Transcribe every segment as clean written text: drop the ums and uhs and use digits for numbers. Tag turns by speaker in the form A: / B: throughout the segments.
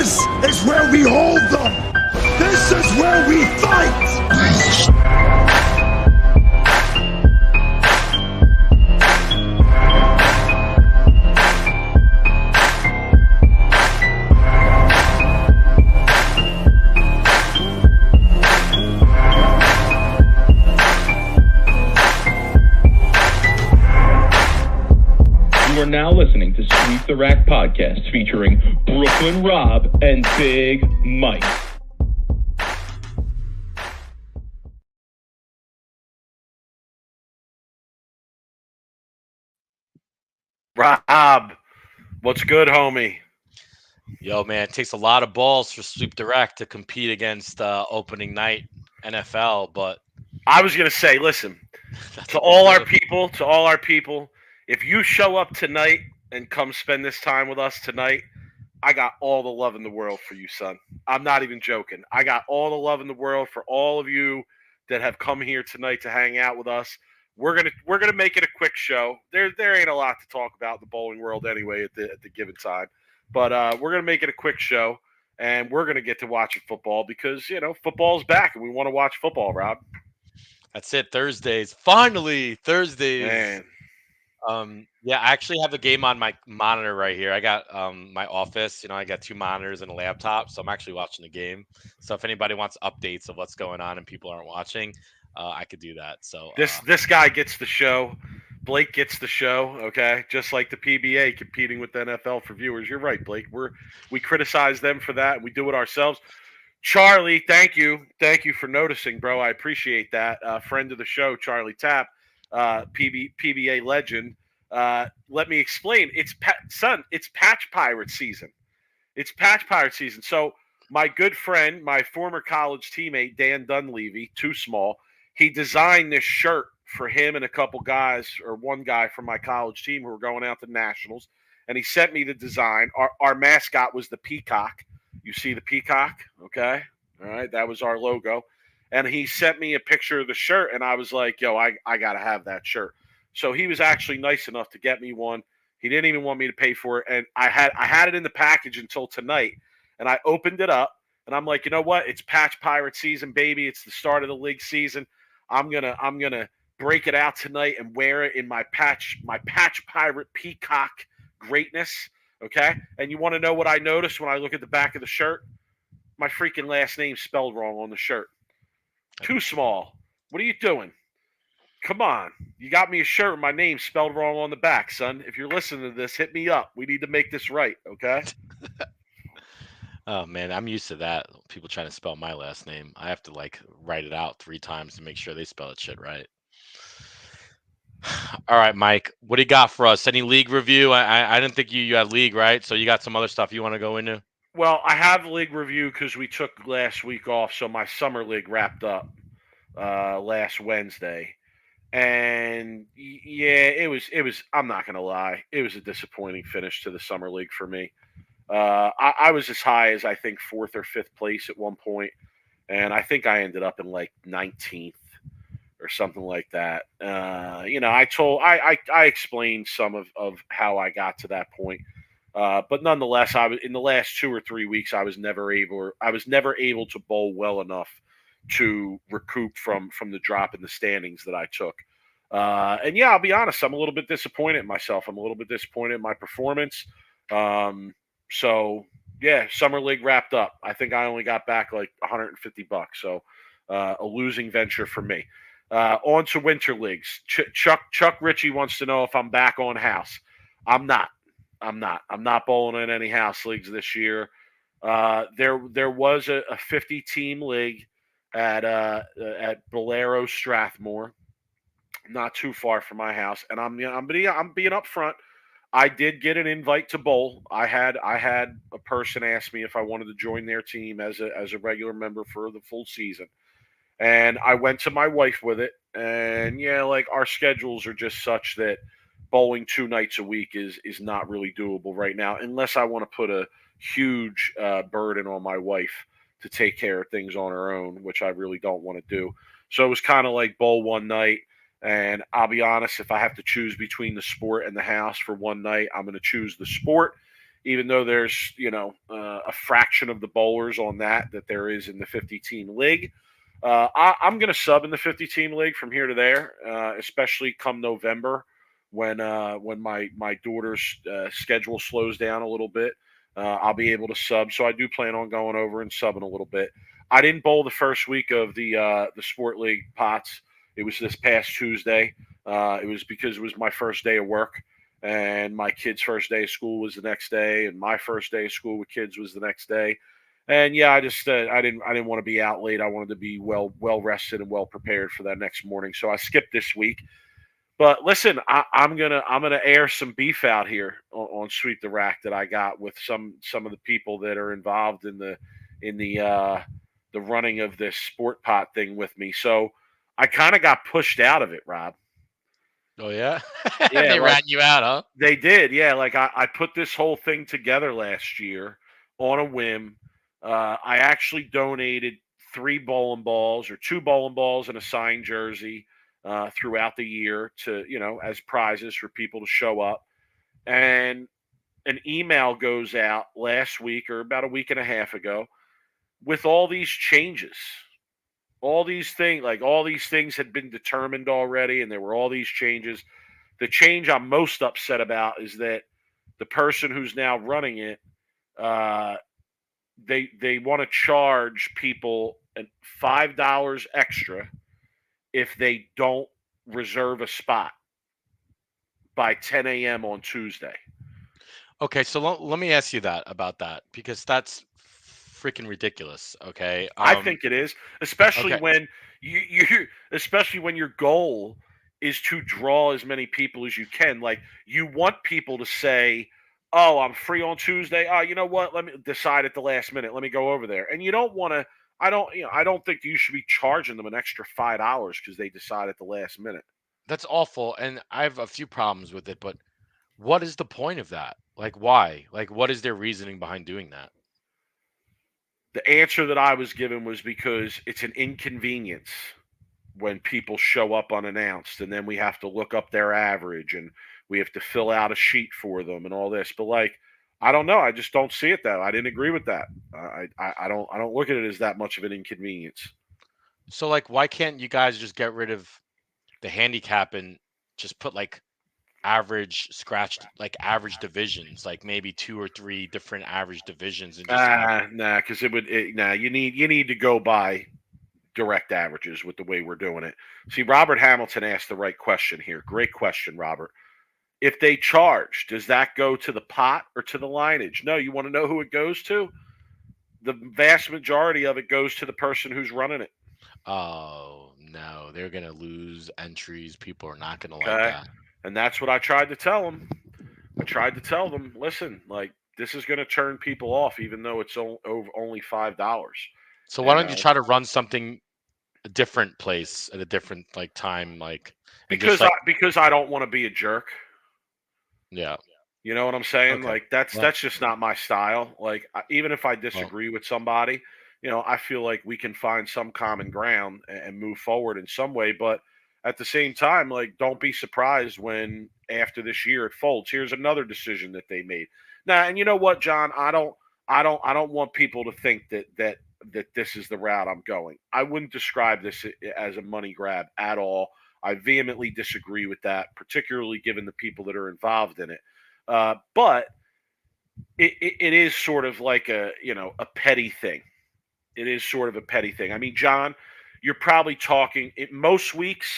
A: This is where we hold them. This is where we fight.
B: You are now listening to Sweep the Rack podcast featuring Brooklyn Rob and Big Mike.
C: Rob, what's good, homie?
D: Yo, man, it takes a lot of balls for Sweep Direct to compete against opening night NFL, but
C: I was going to say, listen, to all our people, if you show up tonight and come spend this time with us tonight, I got all the love in the world for you, son. I'm not even joking. I got all the love in the world for all of you that have come here tonight to hang out with us. We're gonna make it a quick show. There ain't a lot to talk about in the bowling world anyway at the given time, but we're gonna make it a quick show, and we're gonna get to watching football because football's back and we want to watch football, Rob.
D: that's it. Thursdays, finally Thursdays.
C: Man.
D: Yeah, I actually have a game on my monitor right here. I got my office. I got 2 monitors and a laptop, so I'm actually watching the game. So if anybody wants updates of what's going on and people aren't watching, I could do that. So
C: This guy gets the show. Blake gets the show, okay? Just like the PBA competing with the NFL for viewers. You're right, Blake. We criticize them for that, and we do it ourselves. Charlie, thank you for noticing, bro. I appreciate that. Friend of the show, Charlie Tapp, PBA legend. Let me explain. It's Patch Pirate season. It's Patch Pirate season. So my good friend, my former college teammate, Dan Dunleavy, too small, he designed this shirt for him and a couple guys, or one guy from my college team who were going out to nationals, and he sent me the design. Our mascot was the peacock. You see the peacock, okay? All right, that was our logo. And he sent me a picture of the shirt, and I was like, yo, I got to have that shirt. So he was actually nice enough to get me one. He didn't even want me to pay for it, and I had it in the package until tonight, and I opened it up, and I'm like, you know what? It's Patch Pirate season, baby. It's the start of the league season. I'm gonna break it out tonight and wear it in my Patch Pirate peacock greatness. Okay? And you want to know what I noticed when I look at the back of the shirt? My freaking last name spelled wrong on the shirt. Too small. What are you doing? Come on. You got me a shirt with my name spelled wrong on the back, son. If you're listening to this, hit me up. We need to make this right, okay?
D: oh man, I'm used to that. People trying to spell my last name. I have to write it out 3 times to make sure they spell it shit right. All right, Mike, what do you got for us? Any league review? I didn't think you had league, right? So you got some other stuff you want to go into?
C: Well, I have league review because we took last week off, so my summer league wrapped up last Wednesday. And yeah, it was. I'm not gonna lie, it was a disappointing finish to the summer league for me. I was as high as I think 4th or 5th place at one point, and I think I ended up in 19th or something like that. I explained some of how I got to that point, but nonetheless, I was in the last 2 or 3 weeks. I was never able to bowl well enough to recoup from the drop in the standings that I took. And yeah, I'll be honest, I'm a little bit disappointed in myself. I'm a little bit disappointed in my performance. So yeah, summer league wrapped up. I think I only got back like $150. So a losing venture for me. On to winter leagues. Chuck Ritchie wants to know if I'm back on house. I'm not. I'm not bowling in any house leagues this year. There was a 50-team league at Bolero Strathmore, not too far from my house, and I'm being upfront. I did get an invite to bowl. I had a person ask me if I wanted to join their team as a regular member for the full season, and I went to my wife with it. And yeah, our schedules are just such that bowling 2 nights a week is not really doable right now, unless I want to put a huge burden on my wife to take care of things on her own, which I really don't want to do. So it was kind of like bowl one night. And I'll be honest, if I have to choose between the sport and the house for one night, I'm going to choose the sport, even though there's a fraction of the bowlers on that there is in the 50-team league. I'm going to sub in the 50-team league from here to there, especially come November when my daughter's schedule slows down a little bit. I'll be able to sub, so I do plan on going over and subbing a little bit. I didn't bowl the first week of the sport league pots. It was this past Tuesday. It was because it was my first day of work, and my kid's first day of school was the next day, and my first day of school with kids was the next day. And yeah, I just I didn't want to be out late. I wanted to be well rested and well prepared for that next morning. So I skipped this week. But listen, I'm gonna air some beef out here on Sweep the Rack that I got with some of the people that are involved in the running of this sport pot thing with me. So I kind of got pushed out of it, Rob.
D: Oh yeah,
C: Yeah,
D: they ran you out, huh?
C: They did, yeah. Like I put this whole thing together last year on a whim. I actually donated 3 bowling balls or 2 bowling balls and a signed jersey throughout the year to, as prizes for people to show up. And an email goes out last week or about a week and a half ago with all these changes. All these things had been determined already, and there were all these changes. The change I'm most upset about is that the person who's now running it, they want to charge people $5 extra if they don't reserve a spot by 10 a.m. on Tuesday.
D: Okay, so let me ask you about that because that's freaking ridiculous. Okay,
C: I think it is, especially
D: okay.
C: when especially when your goal is to draw as many people as you can. Like you want people to say, "Oh, I'm free on Tuesday. Oh, you know what? Let me decide at the last minute. Let me go over there." And you don't want to. I don't think you should be charging them an extra $5 because they decide at the last minute.
D: That's awful, and I have a few problems with it. But what is the point of that? Like, why? Like, what is their reasoning behind doing that?
C: The answer that I was given was because it's an inconvenience when people show up unannounced, and then we have to look up their average and we have to fill out a sheet for them and all this. But like, I don't know. I just don't see it that. I didn't agree with that. I don't look at it as that much of an inconvenience.
D: So, like, why can't you guys just get rid of the handicap and just put like average divisions, like maybe 2 or 3 different average divisions, and just
C: Nah, because you need to go by direct averages with the way we're doing it. See, Robert Hamilton asked the right question here. Great question, Robert. If they charge, does that go to the pot or to the lineage? No, you want to know who it goes to? The vast majority of it goes to the person who's running it.
D: Oh no, they're gonna lose entries. People are not gonna like
C: Okay.
D: that.
C: And that's what I tried to tell them. I tried to tell them, listen, like this is going to turn people off, even though it's only $5.
D: So why
C: You
D: don't you
C: know,
D: try to run something a different place at a different like time, like and just like
C: because I don't want to be a jerk.
D: yeah.
C: You know what I'm saying?
D: Okay.
C: Like that's
D: Well,
C: just not my style. Like even if I
D: well,
C: disagree with somebody, I feel like we can find some common ground and move forward in some way. But at the same time, like don't be surprised when after this year it folds. Here's another decision that they made. Now, and you know what, John? I don't want people to think that this is the route I'm going. I wouldn't describe this as a money grab at all. I vehemently disagree with that, particularly given the people that are involved in it. But it is sort of like a petty thing. It is sort of a petty thing. I mean, John, you're probably talking most weeks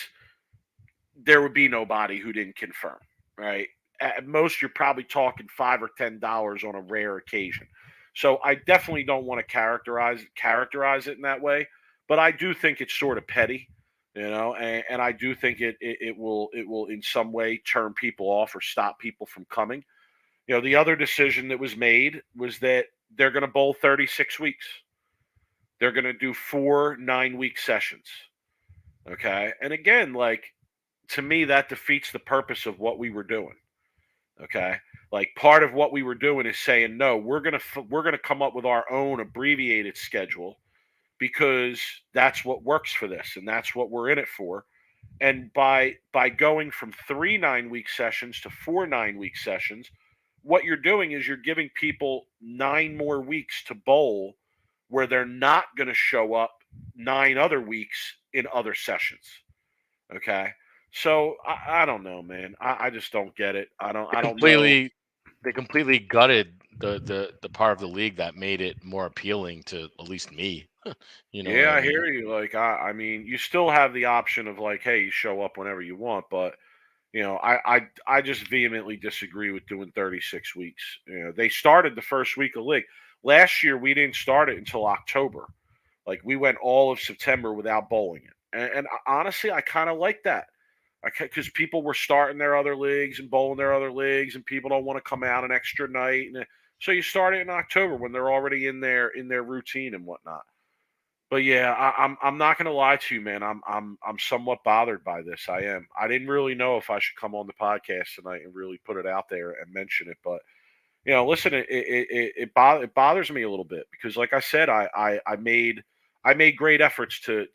C: there would be nobody who didn't confirm, right? At most, you're probably talking $5 or $10 on a rare occasion. So I definitely don't want to characterize it in that way, but I do think it's sort of petty, and I do think it will in some way turn people off or stop people from coming. The other decision that was made was that they're going to bowl 36 weeks. They're going to do 4 9-week sessions. Okay. And again, like to me, that defeats the purpose of what we were doing. Okay. Like part of what we were doing is saying, no, we're going to come up with our own abbreviated schedule because that's what works for this. And that's what we're in it for. And by going from 3 9-week sessions to 4 9-week sessions, what you're doing is you're giving people 9 more weeks to bowl where they're not going to show up 9 other weeks in other sessions. Okay. So I don't know, man. I just don't get it. I don't know.
D: They completely gutted the part of the league that made it more appealing to at least me. You know what
C: Yeah,
D: I
C: I
D: mean?
C: hear you. Like I mean, you still have the option of like, hey, you show up whenever you want, but I just vehemently disagree with doing 36 weeks. They started the first week of league. Last year we didn't start it until October. Like we went all of September without bowling it. And honestly, I kind of like that. Because people were starting their other leagues and bowling their other leagues, and people don't want to come out an extra night, and so you start it in October when they're already in their routine and whatnot. But yeah, I'm not gonna lie to you, man. I'm somewhat bothered by this. I am. I didn't really know if I should come on the podcast tonight and really put it out there and mention it, but listen, it bothers me a little bit because, like I said, I made great efforts to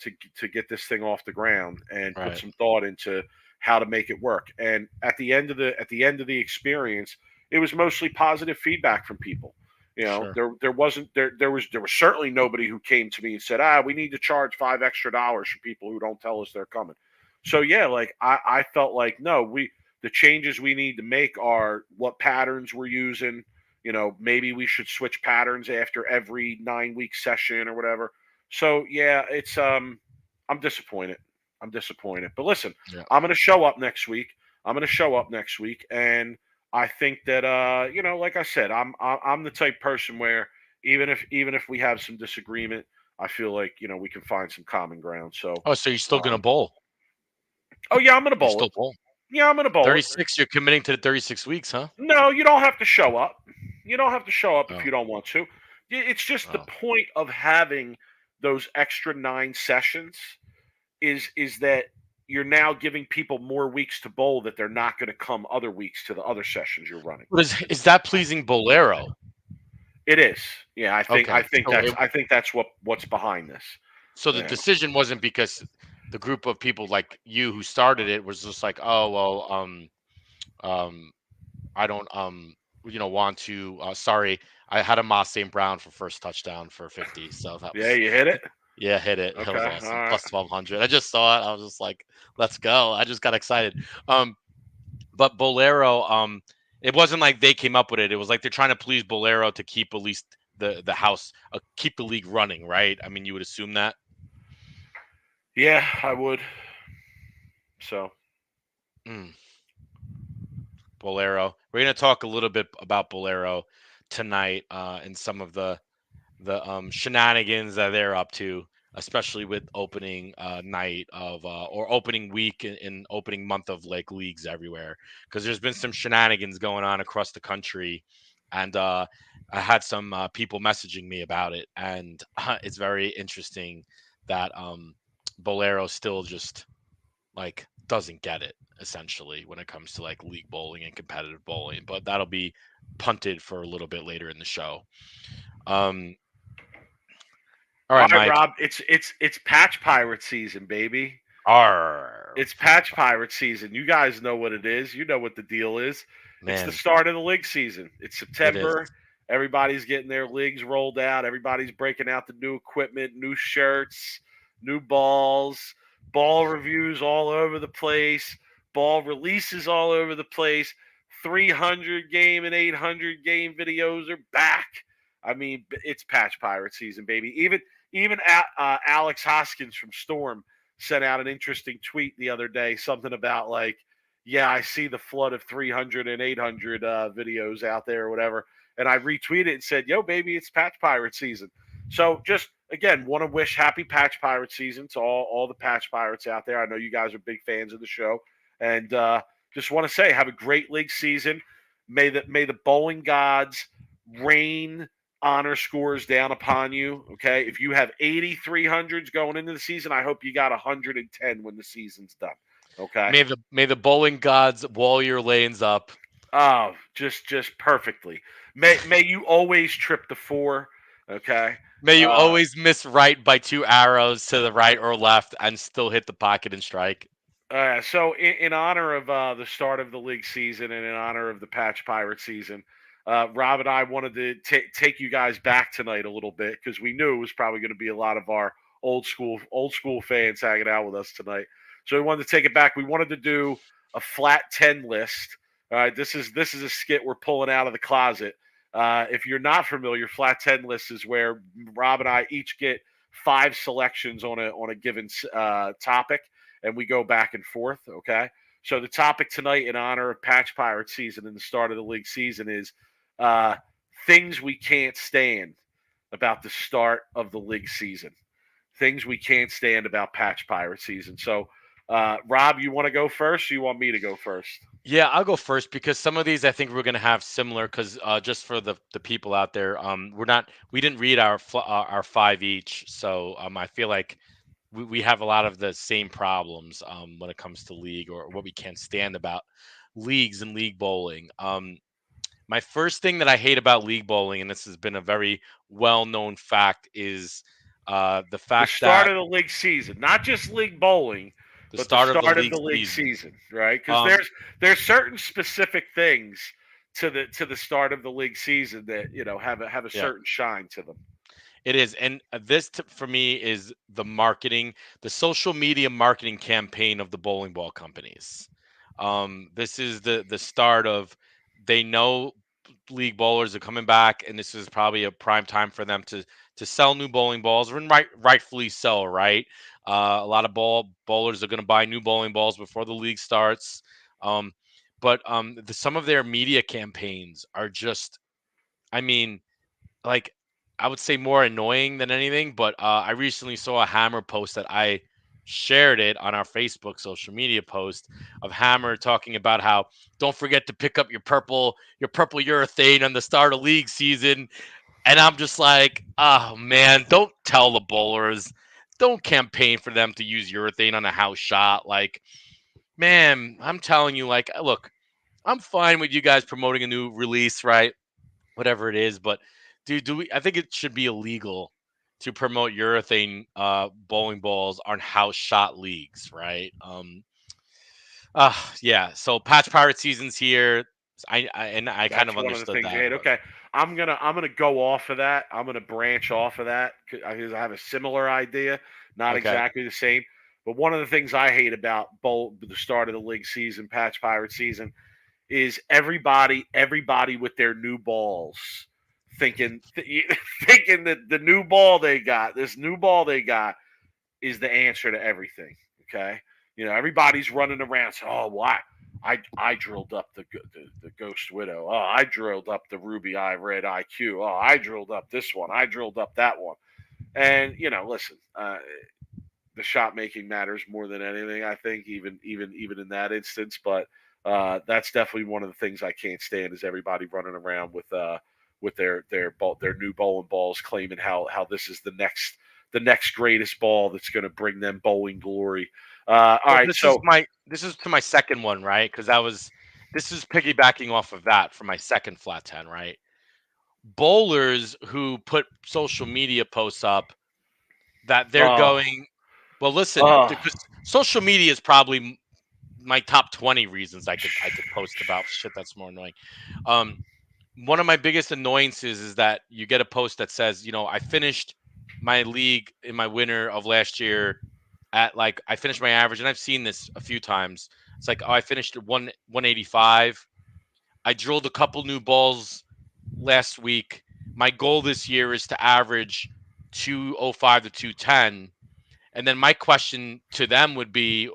C: get this thing off the ground and put
D: Right.
C: some thought into how to make it work. And at the end of the experience, it was mostly positive feedback from people.
D: Sure.
C: There was certainly nobody who came to me and said, we need to charge $5 extra for people who don't tell us they're coming. So yeah, like I felt like no, the changes we need to make are what patterns we're using. Maybe we should switch patterns after every 9 week session or whatever. So yeah, I'm disappointed. I'm disappointed. But listen,
D: Yeah.
C: I'm gonna show up next week. And I think that like I said, I'm the type person where even if we have some disagreement, I feel like we can find some common ground. So,
D: Oh, so you're still gonna
C: um,
D: bowl?
C: oh yeah, I'm gonna
D: You
C: bowl it.
D: still bowl?
C: Yeah, I'm gonna bowl it.
D: 36. You're committing to the 36 weeks, huh?
C: No, you don't have to show up. You don't have to show up if
D: Oh,
C: you don't want to. It's just the
D: oh.
C: point of having those extra 9 sessions is that you're now giving people more weeks to bowl that they're not going to come other weeks to the other sessions you're running.
D: But is that pleasing Bolero?
C: It is. Yeah, I think I
D: Okay.
C: think that's I think that's what's behind this.
D: So the
C: Yeah.
D: decision wasn't because the group of people like you who started it was just like, oh well, um, I don't want to. Sorry, I had a Moss St. Brown for first touchdown for 50, so that
C: Yeah,
D: was
C: you hit it.
D: yeah, hit it. That was
C: Okay. All
D: awesome.
C: right.
D: Plus 1200. I just saw it. I was just like, let's go. I just got excited. Um, but Bolero, it wasn't like they came up with it. It was like they're trying to please Bolero to keep at least the house, keep the league running, right? I mean, you would assume that.
C: Yeah, I would. So
D: Mm, Bolero. We're gonna talk a little bit about Bolero tonight, and some of the shenanigans that they're up to, especially with opening night of or opening week in opening month of like leagues everywhere. Because there's been some shenanigans going on across the country, and I had some people messaging me about it, and it's very interesting that Bolero still just like doesn't get it essentially when it comes to like league bowling and competitive bowling. But that'll be punted for a little bit later in the show. Um, all
C: all
D: right,
C: right,
D: Mike.
C: Rob. It's patch pirate season, baby.
D: Arr,
C: It's patch pirate season. You guys know what it is. You know what the deal is. It's the
D: man,
C: start of the league season. It's
D: it is.
C: September. Everybody's getting their leagues rolled out. Everybody's breaking out the new equipment, new shirts, new balls, ball reviews all over the place, ball releases all over the place. 300 game and 800 game videos are back. I mean, it's patch pirate season, baby. Even Alex Hoskins from Storm sent out an interesting tweet the other day, something about like, yeah, I see the flood of 300 and 800 videos out there or whatever. And I retweeted and said, yo, baby, it's Patch Pirate season. So just, again, want to wish happy Patch Pirate season to all the Patch Pirates out there. I know you guys are big fans of the show. And just want to say, have a great league season. May the bowling gods rain honor scores down upon you. Okay. If you have 8,300s going into the season, I hope you got 110 when the season's done. Okay.
D: May the bowling gods wall your lanes up.
C: Oh, just perfectly. May you always trip the 4. Okay.
D: May you
C: Uh,
D: always miss right by 2 arrows to the right or left and still hit the pocket and strike.
C: So in honor of the start of the league season and in honor of the Patch Pirate season, Rob and I wanted to take you guys back tonight a little bit because we knew it was probably going to be a lot of our old school fans hanging out with us tonight. So we wanted to take it back. We wanted to do a flat 10 list. All right, this is a skit we're pulling out of the closet. If you're not familiar, flat 10 list is where Rob and I each get 5 selections on a given topic and we go back and forth. Okay. So the topic tonight, in honor of Patch Pirate season and the start of the league season, is uh, things we can't stand about the start of the league season. Things we can't stand about Patch Pirate season. So, Rob, you want to go first? Or you want me to go first?
D: Yeah, I'll go first because some of these I think we're gonna have similar. Because just for the people out there, we didn't read our 5 each, so I feel like we have a lot of the same problems when it comes to league or what we can't stand about leagues and league bowling. My first thing that I hate about league bowling, and this has been a very well known fact, is the
C: The
D: fact
C: start
D: that
C: of the league season, not just league bowling,
D: the
C: but the
D: start of the
C: start of
D: league
C: the league
D: season.
C: season, right? Because
D: Um,
C: there's certain specific things to the start of the league season that have a
D: yeah.
C: certain shine to them.
D: It is, and for me is the marketing, the social media marketing campaign of the bowling ball companies. This is the start of they know league bowlers are coming back, and this is probably a prime time for them to sell new bowling balls, and rightfully so, right? A lot of bowlers are going to buy new bowling balls before the league starts. Um, but some of their media campaigns are just, I mean, like I would say more annoying than anything, but I recently saw a Hammer post that I shared it on our Facebook social media post of Hammer talking about how don't forget to pick up your purple urethane on the start of league season. And I'm just like, oh man, don't tell the bowlers, don't campaign for them to use urethane on a house shot. Like, man, I'm telling you, like, look, I'm fine with you guys promoting a new release, right? Whatever it is. But dude, do we? I think it should be illegal to promote urethane bowling balls on house shot leagues, right? Yeah. So patch pirate season's here. I kind
C: That's
D: of
C: one of the
D: understood
C: things you
D: that,
C: hate.
D: but
C: Okay, I'm gonna go off of that. I'm gonna branch off of that because I have a similar idea, not
D: okay.
C: exactly the same. But one of the things I hate about the start of the league season, Patch Pirate season, is everybody with their new balls thinking thinking that this new ball they got is the answer to everything. Okay, everybody's running around. So, oh, why? I drilled up the Ghost Widow. Oh, I drilled up the Ruby Eye Red IQ. Oh, I drilled up this one. I drilled up that one. And listen, the shot making matters more than anything. I think even in that instance, but that's definitely one of the things I can't stand is everybody running around with their new bowling balls, claiming how this is the next greatest ball that's going to bring them bowling glory. All
D: Well,
C: right, so
D: this is to my second one, right? Because this is piggybacking off of that for my second flat 10, right? Bowlers who put social media posts up that they're
C: oh
D: going, well, listen,
C: oh
D: because social media is probably my top 20 reasons I could post about shit that's more annoying. Um, One of my biggest annoyances is that you get a post that says, I finished my league in my winter of last year at like I finished my average, and I've seen this a few times. It's like, oh, I finished at 185. I drilled a couple new balls last week. My goal this year is to average 205 to 210. And then my question to them would be,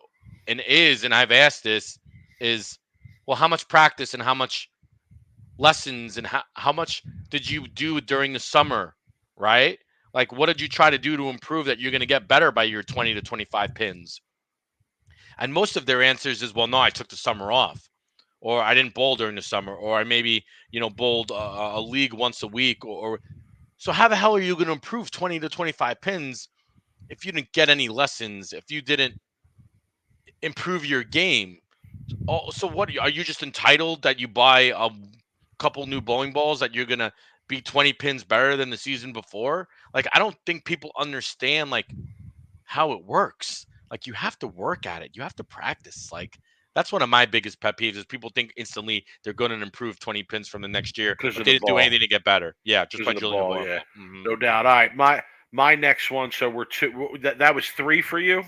D: and I've asked this, is, well, how much practice and how much lessons and how much did you do during the summer, right? Like, what did you try to do to improve that you're going to get better by your 20 to 25 pins? And most of their answers is, well, no, I took the summer off, or I didn't bowl during the summer, or I maybe, bowled a league once a week, or so how the hell are you going to improve 20 to 25 pins if you didn't get any lessons, if you didn't improve your game? Oh, so what are you just entitled that you buy a couple new bowling balls that you're gonna be 20 pins better than the season before? Like, I don't think people understand like how it works. Like you have to work at it. You have to practice. Like that's one of my biggest pet peeves is people think instantly they're going to improve 20 pins from the next year,
C: because
D: but
C: of
D: they
C: the
D: didn't do
C: ball.
D: anything to get better. Yeah, just
C: Because
D: by
C: of the
D: drilling the
C: ball,
D: ball.
C: yeah,
D: Hmm.
C: no doubt. All right, my next one. So we're two. That was three for you.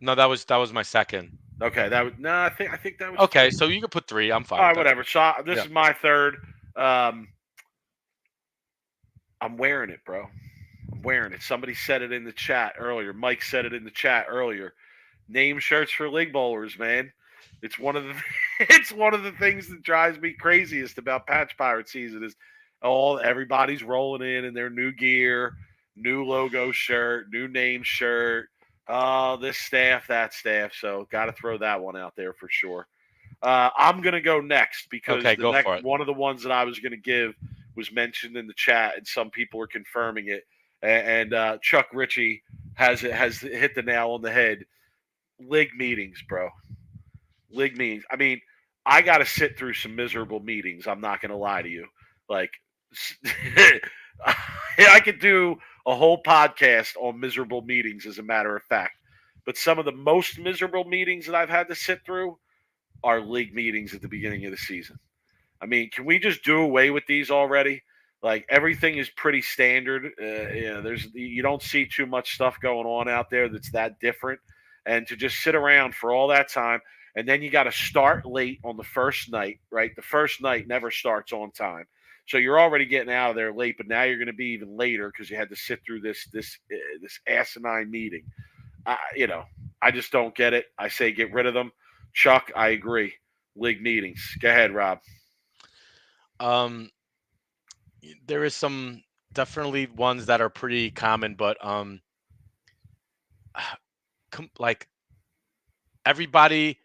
D: No, that was my second.
C: Okay, that was no. I think that was
D: Okay,
C: three.
D: so you could put 3. I'm
C: All
D: fine with
C: right,
D: that.
C: whatever. So this
D: Yeah.
C: is my third. Um, I'm wearing it, bro. I'm wearing it. Somebody said it in the chat earlier. Mike said it in the chat earlier. Name shirts for league bowlers, man. It's one of the it's one of the things that drives me craziest about Patch Pirate season is everybody's rolling in their new gear, new logo shirt, new name shirt. Oh, this staff, that staff. So got to throw that one out there for sure. I'm gonna go next because
D: Okay,
C: the
D: go
C: next
D: for it.
C: one of the ones that I was gonna give was mentioned in the chat, and some people are confirming it. And Chuck Ritchie has hit the nail on the head. League meetings, bro. League meetings. I mean, I got to sit through some miserable meetings. I'm not gonna lie to you. Like, I could do a whole podcast on miserable meetings, as a matter of fact. But some of the most miserable meetings that I've had to sit through are league meetings at the beginning of the season. I mean, can we just do away with these already? Like everything is pretty standard. You don't see too much stuff going on out there that's that different, and to just sit around for all that time, and then you got to start late on the first night, right? The first night never starts on time, so you're already getting out of there late. But now you're going to be even later because you had to sit through this asinine meeting. I just don't get it. I say get rid of them. Chuck, I agree. League meetings. Go ahead, Rob.
D: Um there is some definitely ones that are pretty common, but like everybody,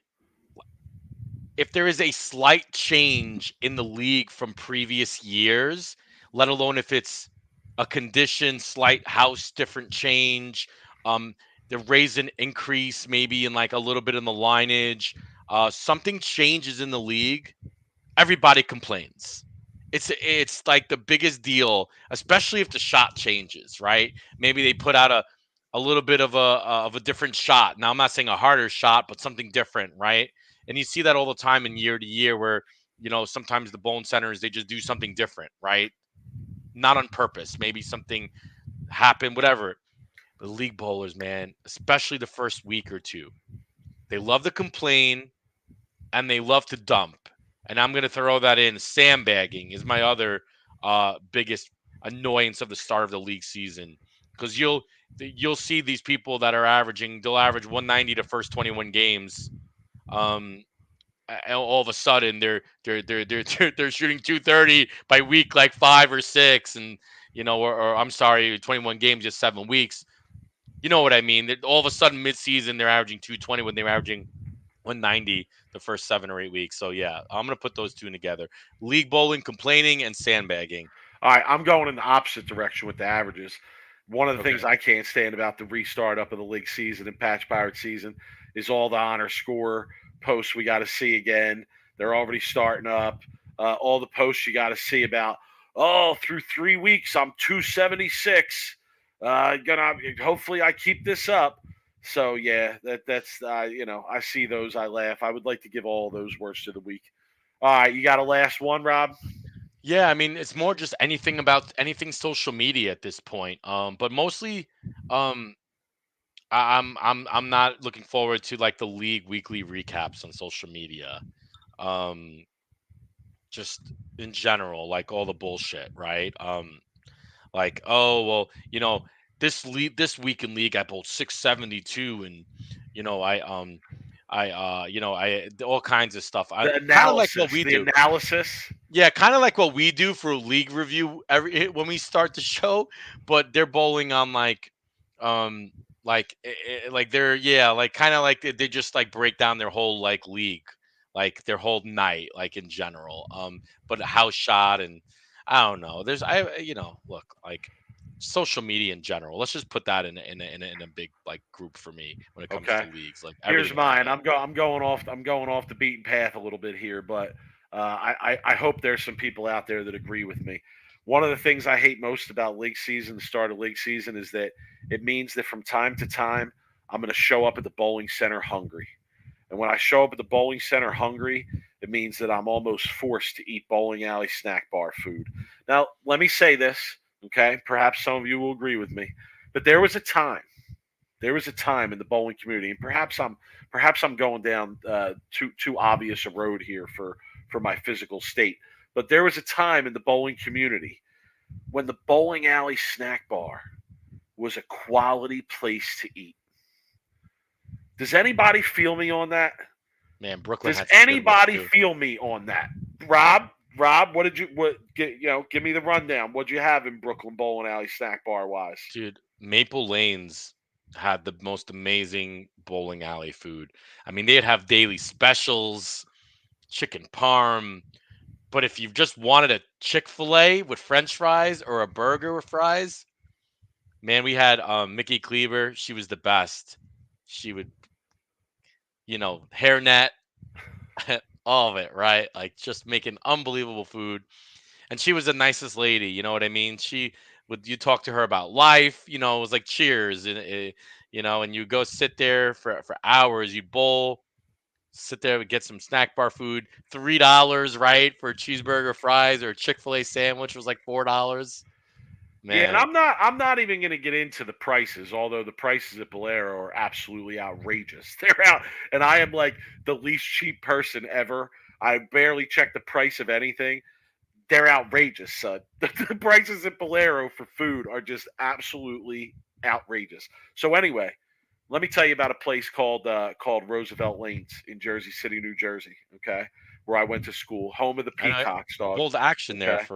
D: if there is a slight change in the league from previous years, let alone if it's a condition, slight house different change, um, the raise and increase maybe in like a little bit in the lineage, something changes in the league, everybody complains. It's like the biggest deal, especially if the shot changes, right? Maybe they put out a little bit of a different shot. Now I'm not saying a harder shot, but something different, right? And you see that all the time in year to year where, sometimes the bone centers they just do something different, right? Not on purpose. Maybe something happened, whatever. But league bowlers, man, especially the first week or two, they love to complain and they love to dump. And I'm going to throw that in. Sandbagging is my other biggest annoyance of the start of the league season, because you'll see these people that are they'll average 190 to first 21 games. And all of a sudden they're shooting 230 by week like 5 or 6, and or I'm sorry, 21 games just 7 weeks. You know what I mean? All of a sudden mid-season they're averaging 220 when they're averaging 190 the first 7 or 8 weeks. So yeah, I'm gonna put those two together: league bowling, complaining, and sandbagging.
C: All right, I'm going in the opposite direction with the averages. One of the
D: Okay.
C: things I can't stand about the restart up of the league season and Patch Pirate season is all the honor score posts we got to see again. They're already starting up. All the posts you got to see about, through 3 weeks, I'm 276. Gonna hopefully I keep this up. So yeah, that's I see those, I laugh. I would like to give all those worst of the week. All right, you got a last one, Rob?
D: Yeah, I mean it's more just anything social media at this point. But mostly, um, I'm not looking forward to like the league weekly recaps on social media. Um, just in general, like all the bullshit, right? Like, oh well, this week in league I bowled 672, and you know I I all kinds of stuff. I
C: The
D: kind of like what
C: analysis.
D: we
C: The
D: do.
C: analysis.
D: Yeah, kind of like what we do for league review when we start the show, but they're bowling on um, like they're like kind of like they just like break down their whole like league, like their whole night, like in general. But a house shot and I don't know. Look, like social media in general. Let's just put that in a big like group for me when it comes to
C: Okay.
D: leagues, like
C: Here's
D: everything like
C: mine.
D: that.
C: I'm going off the beaten path a little bit here, but I hope there's some people out there that agree with me. One of the things I hate most about league season, the start of league season, is that it means that from time to time I'm going to show up at the bowling center hungry. And when I show up at the bowling center hungry, it means that I'm almost forced to eat bowling alley snack bar food. Now, let me say this, okay? Perhaps some of you will agree with me, but there was a time. There was a time in the bowling community, and perhaps I'm going down too obvious a road here for my physical state. But there was a time in the bowling community when the bowling alley snack bar was a quality place to eat. Does anybody feel me on that?
D: Man, Brooklyn
C: Does
D: had some good ones
C: anybody
D: too.
C: feel me on that? Rob, give me the rundown. What'd you have in Brooklyn Bowling Alley snack bar wise?
D: Dude, Maple Lanes had the most amazing bowling alley food. I mean, they'd have daily specials, chicken parm. But if you just wanted a Chick-fil-A with French fries or a burger with fries, man, we had Mickey Cleaver. She was the best. She would, hairnet, all of it, right? Like just making unbelievable food. And she was the nicest lady, you know what I mean? She would you talk to her about life, it was like cheers and you go sit there for hours, you bowl, sit there and get some snack bar food, $3, right, for a cheeseburger, fries, or a Chick-fil-A sandwich was like $4.
C: Yeah, and
D: Man,
C: I'm not even going to get into the prices, although the prices at Bolero are absolutely outrageous. They're out, and I am like the least cheap person ever. I barely check the price of anything. They're outrageous, son. The prices at Bolero for food are just absolutely outrageous. So anyway, let me tell you about a place called Roosevelt Lanes in Jersey City, New Jersey. Okay, where I went to school, home of the
D: and
C: Peacocks, dog. Okay,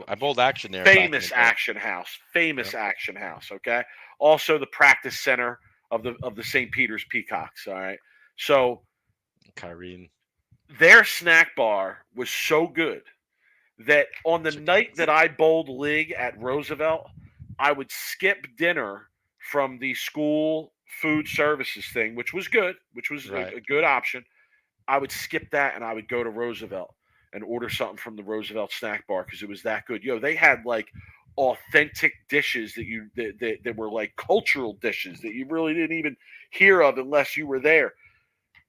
D: I bowled action there back in the
C: famous
D: day.
C: action house, famous
D: Yep.
C: action house. Okay, also the practice center of the St. Peter's Peacocks. All right, so
D: Kyrene,
C: their snack bar was so good that on the
D: chicken
C: night that I bowled league at Roosevelt, I would skip dinner from the school food services thing, which was good, which was
D: right.
C: a good option. I would skip that and I would go to Roosevelt and order something from the Roosevelt snack bar because it was that good. They had like authentic dishes that were like cultural dishes that you really didn't even hear of unless you were there.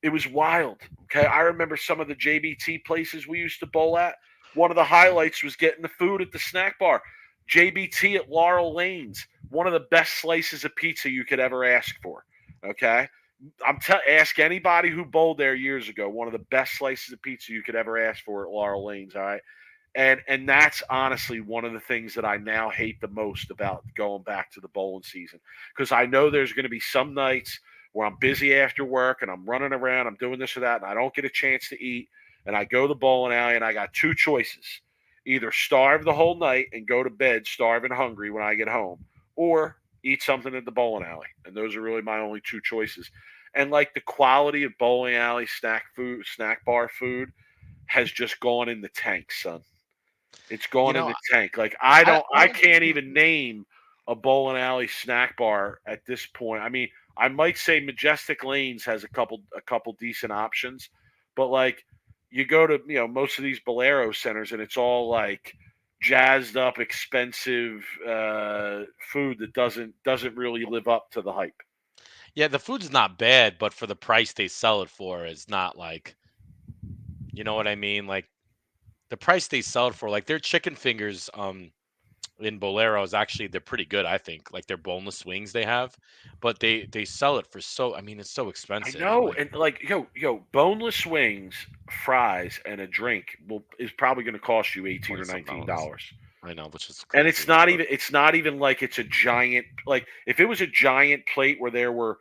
C: It was wild. Okay, I remember some of the JBT places we used to bowl at. One of the highlights was getting the food at the snack bar. JBT at Laurel Lanes, one of the best slices of pizza you could ever ask for. Okay, ask anybody who bowled there years ago. One of the best slices of pizza you could ever ask for at Laurel Lanes. All right, and that's honestly one of the things that I now hate the most about going back to the bowling season because I know there's going to be some nights where I'm busy after work and I'm running around, I'm doing this or that, and I don't get a chance to eat. And I go to the bowling alley and I got two choices: either starve the whole night and go to bed starving hungry when I get home, or eat something at the bowling alley. And those are really my only two choices. And like the quality of bowling alley snack bar food has just gone in the tank, son. It's
D: You
C: gone in
D: know,
C: the tank. Like I
D: I,
C: don't,
D: I
C: I
D: don't
C: can't even name a bowling alley snack bar at this point. I mean, I might say Majestic Lanes has a couple decent options, but like you go to most of these Bolero centers and it's all like jazzed up, expensive food that doesn't really live up to the hype.
D: yeah, the food's not bad, but for the price they sell it for is not like, you know what I mean? Like the price they sell it for, like their chicken fingers, in Boleros actually they're pretty good, I think. Like their boneless wings they have, but they sell it for so I mean it's so
C: I
D: expensive.
C: know,
D: Like
C: and like boneless wings, fries, and a drink is probably going to cost you 18
D: 20
C: or
D: something
C: nineteen
D: dollars.
C: dollars.
D: I know, which is
C: And
D: crazy. But
C: it's not even like it's a giant, like if it was a giant plate where there were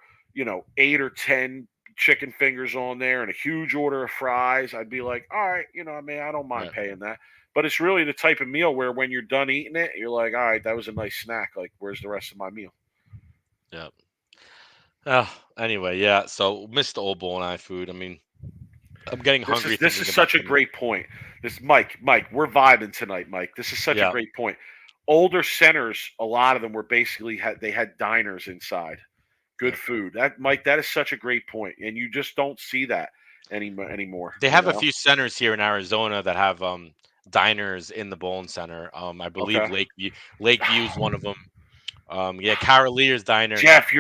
C: 8 or 10 chicken fingers on there and a huge order of fries, I'd be like, all right, I mean, I don't mind
D: right.
C: paying that. But it's really the type of meal where when you're done eating it, you're like, all right, that was a nice snack. Like, where's the rest of my meal?
D: Yeah. Anyway, yeah. So missed the old bowl and I food. I mean, I'm getting
C: This
D: hungry
C: is this
D: thinking
C: is
D: about
C: such a
D: some.
C: great point. This Mike, we're vibing tonight, Mike. This is such a
D: Yeah.
C: great point. Older centers, a lot of them were basically they had diners inside. Good
D: Yep.
C: food. That Mike, that is such a great point, and you just don't see that anymore.
D: They have a few centers here in Arizona that have diners in the bowling center. I believe
C: Okay.
D: Lakeview is one of them. Yeah, Carolier's Diner.
C: Jeff,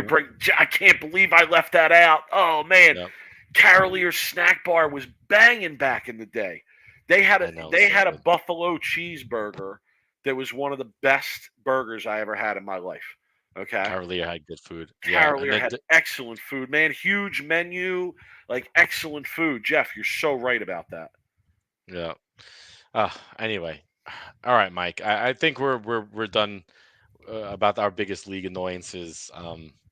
C: I can't believe I left that out. Oh man,
D: Yep,
C: Carolier's snack bar was banging back in the day. They had
D: I
C: a
D: know.
C: they
D: So
C: had a
D: good.
C: buffalo cheeseburger that was one of the best burgers I ever had in my life. Okay.
D: Carolier had good food. Yeah, and
C: Carolier
D: then
C: had excellent food, man. Huge menu, like excellent food. Jeff, you're so right about that.
D: yeah. Anyway, all right, Mike. I think we're done about our biggest league annoyances.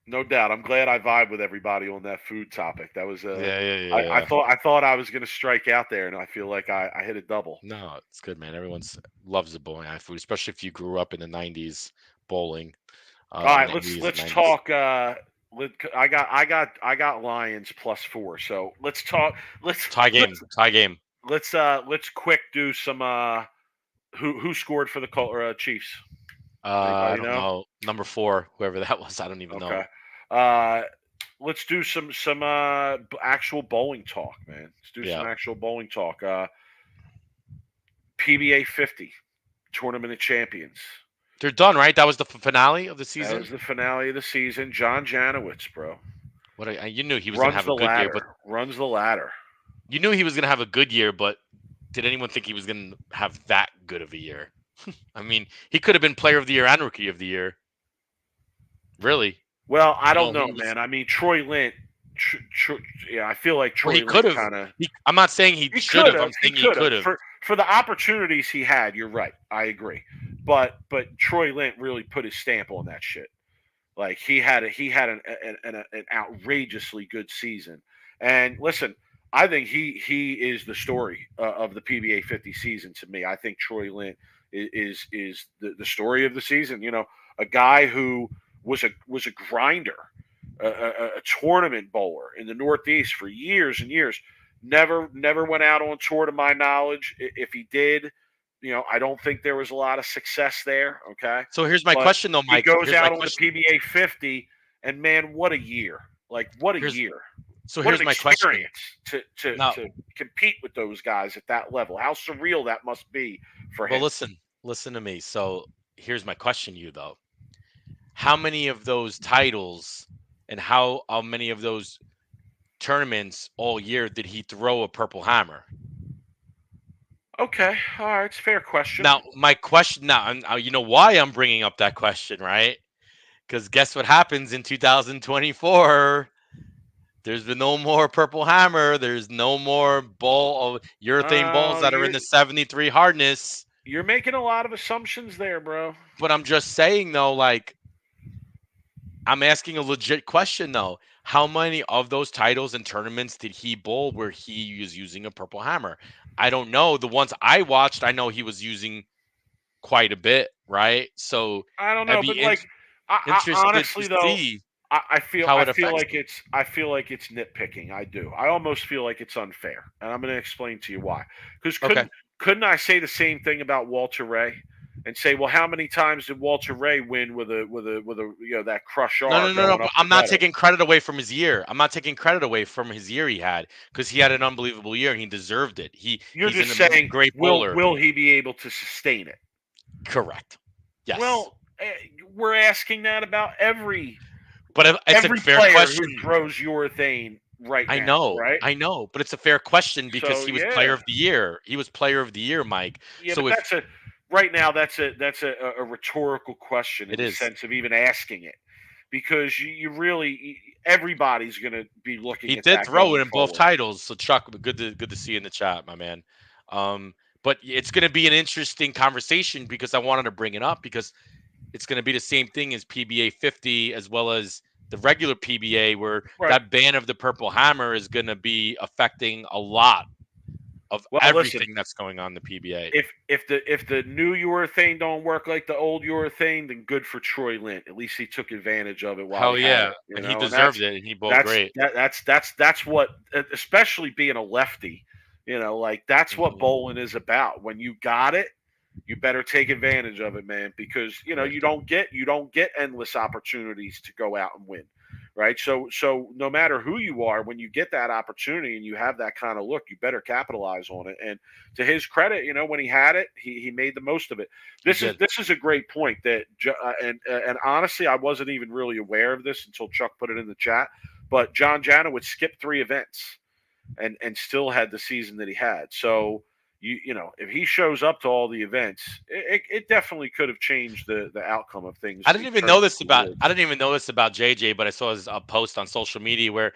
C: No doubt. I'm glad I vibe with everybody on that food topic. That was
D: Yeah, yeah,
C: I
D: yeah.
C: thought I was gonna strike out there, and I feel like I hit a double.
D: No, it's good, man. Everyone's loves the bowling alley food, especially if you grew up in the '90s bowling,
C: All
D: in
C: right,
D: the '80s and
C: let's
D: '90s.
C: talk. I got Lions +4. So let's talk. Let's
D: Tie game,
C: let's
D: tie game.
C: let's quick do some. Who scored for the Chiefs?
D: I
C: Anybody
D: don't
C: know?
D: know. Number 4, whoever that was, I don't even
C: Okay.
D: know.
C: Uh, let's do some actual bowling talk, man. Let's do some
D: Yeah,
C: actual bowling talk. PBA 50 Tournament of Champions.
D: they're done, right? That was the finale of the
C: That
D: season.
C: was the finale of the season. John Janowitz, bro,
D: You knew he was gonna
C: runs
D: have a
C: the
D: good year, but
C: ladder. Runs the ladder.
D: you knew he was gonna have a good year, but did anyone think he was gonna have that good of a year? I mean, he could have been Player of the Year and Rookie of the Year. Really?
C: Well, I
D: You
C: don't
D: know,
C: know,
D: he was.
C: man. I mean, Troy Lint. Yeah, I feel like
D: Well, he
C: Troy
D: could
C: Lint
D: have.
C: kind of.
D: I'm not saying he
C: He
D: should
C: could
D: have.
C: have.
D: I'm
C: He
D: saying he
C: could have
D: could have.
C: for the opportunities he had. You're right. I agree. But Troy Lint really put his stamp on that shit. Like he had an outrageously good season. And listen, I think he is the story of the PBA 50 season to me. I think Troy Lint is the story of the season. You know, a guy who was a grinder, a tournament bowler in the Northeast for years and years. Never went out on tour to my knowledge. If he did, you know, I don't think there was a lot of success there. Okay,
D: So here's my
C: but
D: question, though,
C: he
D: Mike.
C: goes
D: Here's my
C: out on the
D: question.
C: PBA 50, and man, what a year! Like what a
D: Here's
C: year!
D: so
C: What
D: here's
C: an
D: my question.
C: experience to
D: Now,
C: to compete with those guys at that level. How surreal that must be for
D: well,
C: him.
D: listen to me. So here's my question, to you though. How many of those titles and how many of those tournaments all year did he throw a purple hammer?
C: Okay, all right, it's a fair question.
D: Now, my question now, and you know why I'm bringing up that question, right? Because guess what happens in 2024? There's been no more purple hammer. There's no more ball of urethane balls
C: Oh,
D: that are in the 73 hardness.
C: you're making a lot of assumptions there, bro.
D: But I'm just saying though, like I'm asking a legit question though. How many of those titles and tournaments did he bowl where he was using a purple hammer? I don't know. The ones I watched, I know he was using quite a bit, right? So
C: I don't
D: I'd
C: know,
D: be
C: but like, I
D: interested to
C: honestly though,
D: see
C: I
D: how it
C: feel
D: affects
C: like
D: him.
C: I feel like it's nitpicking. I do. I almost feel like it's unfair, and I'm going to explain to you why. Because
D: Okay.
C: couldn't I say the same thing about Walter Ray, and say, well, how many times did Walter Ray win with a you know that crush
D: No,
C: R
D: no, no, no.
C: going
D: But
C: up the
D: I'm not
C: gutter?
D: taking credit away from his year. I'm not taking credit away from his year he had because he had an unbelievable year and he deserved it.
C: You're
D: He's
C: just
D: a
C: saying,
D: great bowler.
C: will he be able to sustain it?
D: Correct. Yes.
C: Well, we're asking that about
D: But it's a
C: every
D: fair
C: player who
D: question.
C: throws urethane right now, right?
D: I know, but it's a fair question because
C: So
D: he was player
C: yeah,
D: of the year. He was player of the year, Mike.
C: yeah, but
D: So if
C: that's a right now that's a rhetorical question
D: it
C: in the
D: is,
C: sense of even asking it, because you really everybody's going to be looking
D: he
C: at
D: did
C: that
D: throw it
C: going
D: in both
C: forward.
D: titles. So Chuck, good to see you in the chat, my man. But it's going to be an interesting conversation because I wanted to bring it up because it's going to be the same thing as PBA 50 as well as the regular PBA, where
C: Right.
D: that ban of the purple hammer is going to be affecting a lot of
C: Well, listen,
D: everything that's going on in the PBA.
C: if the new urethane don't work like the old urethane, then good for Troy Lint. At least he took advantage of it while
D: Hell
C: he had
D: yeah,
C: it, you
D: and he
C: know. And
D: deserved it, and he bowled great.
C: that's what, especially being a lefty, you know, like that's what
D: Mhm.
C: bowling is about. When you got it, you better take advantage of it, man, because you know
D: Right.
C: you don't get endless opportunities to go out and win, right? So no matter who you are, when you get that opportunity and you have that kind of look, you better capitalize on it. And to his credit, when he had it, he made the most of it.
D: He
C: This is
D: did.
C: this is a great point that and honestly, I wasn't even really aware of this until Chuck put it in the chat. But John Janowitz skipped 3 events and still had the season that he had. So if he shows up to all the events, it definitely could have changed the outcome of things.
D: I didn't even know this about JJ, but I saw his post on social media where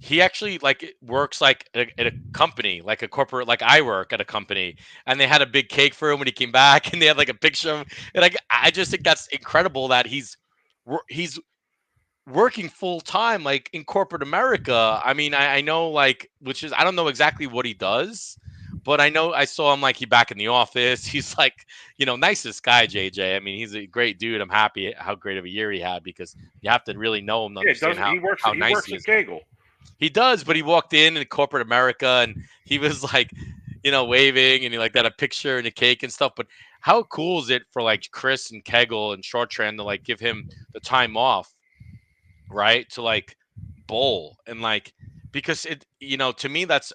D: he actually like works like at a company, like a corporate, like I work at a company, and they had a big cake for him when he came back, and they had like a picture of him, and I just think that's incredible that he's working full time like in corporate America. I mean, I know like which is I don't know exactly what he does, but I know I saw him like he back in the office. He's like, nicest guy, JJ. I mean, he's a great dude. I'm happy how great of a year he had because you have to really know him to
C: Yeah,
D: understand
C: doesn't he works?
D: how
C: He
D: nice
C: works
D: he
C: at
D: is.
C: Kegel.
D: He does, but he walked in corporate America and he was like, waving and he like got a picture and a cake and stuff. But how cool is it for like Chris and Kegel and Shorttrand to like give him the time off, right? To like bowl and like because to me that's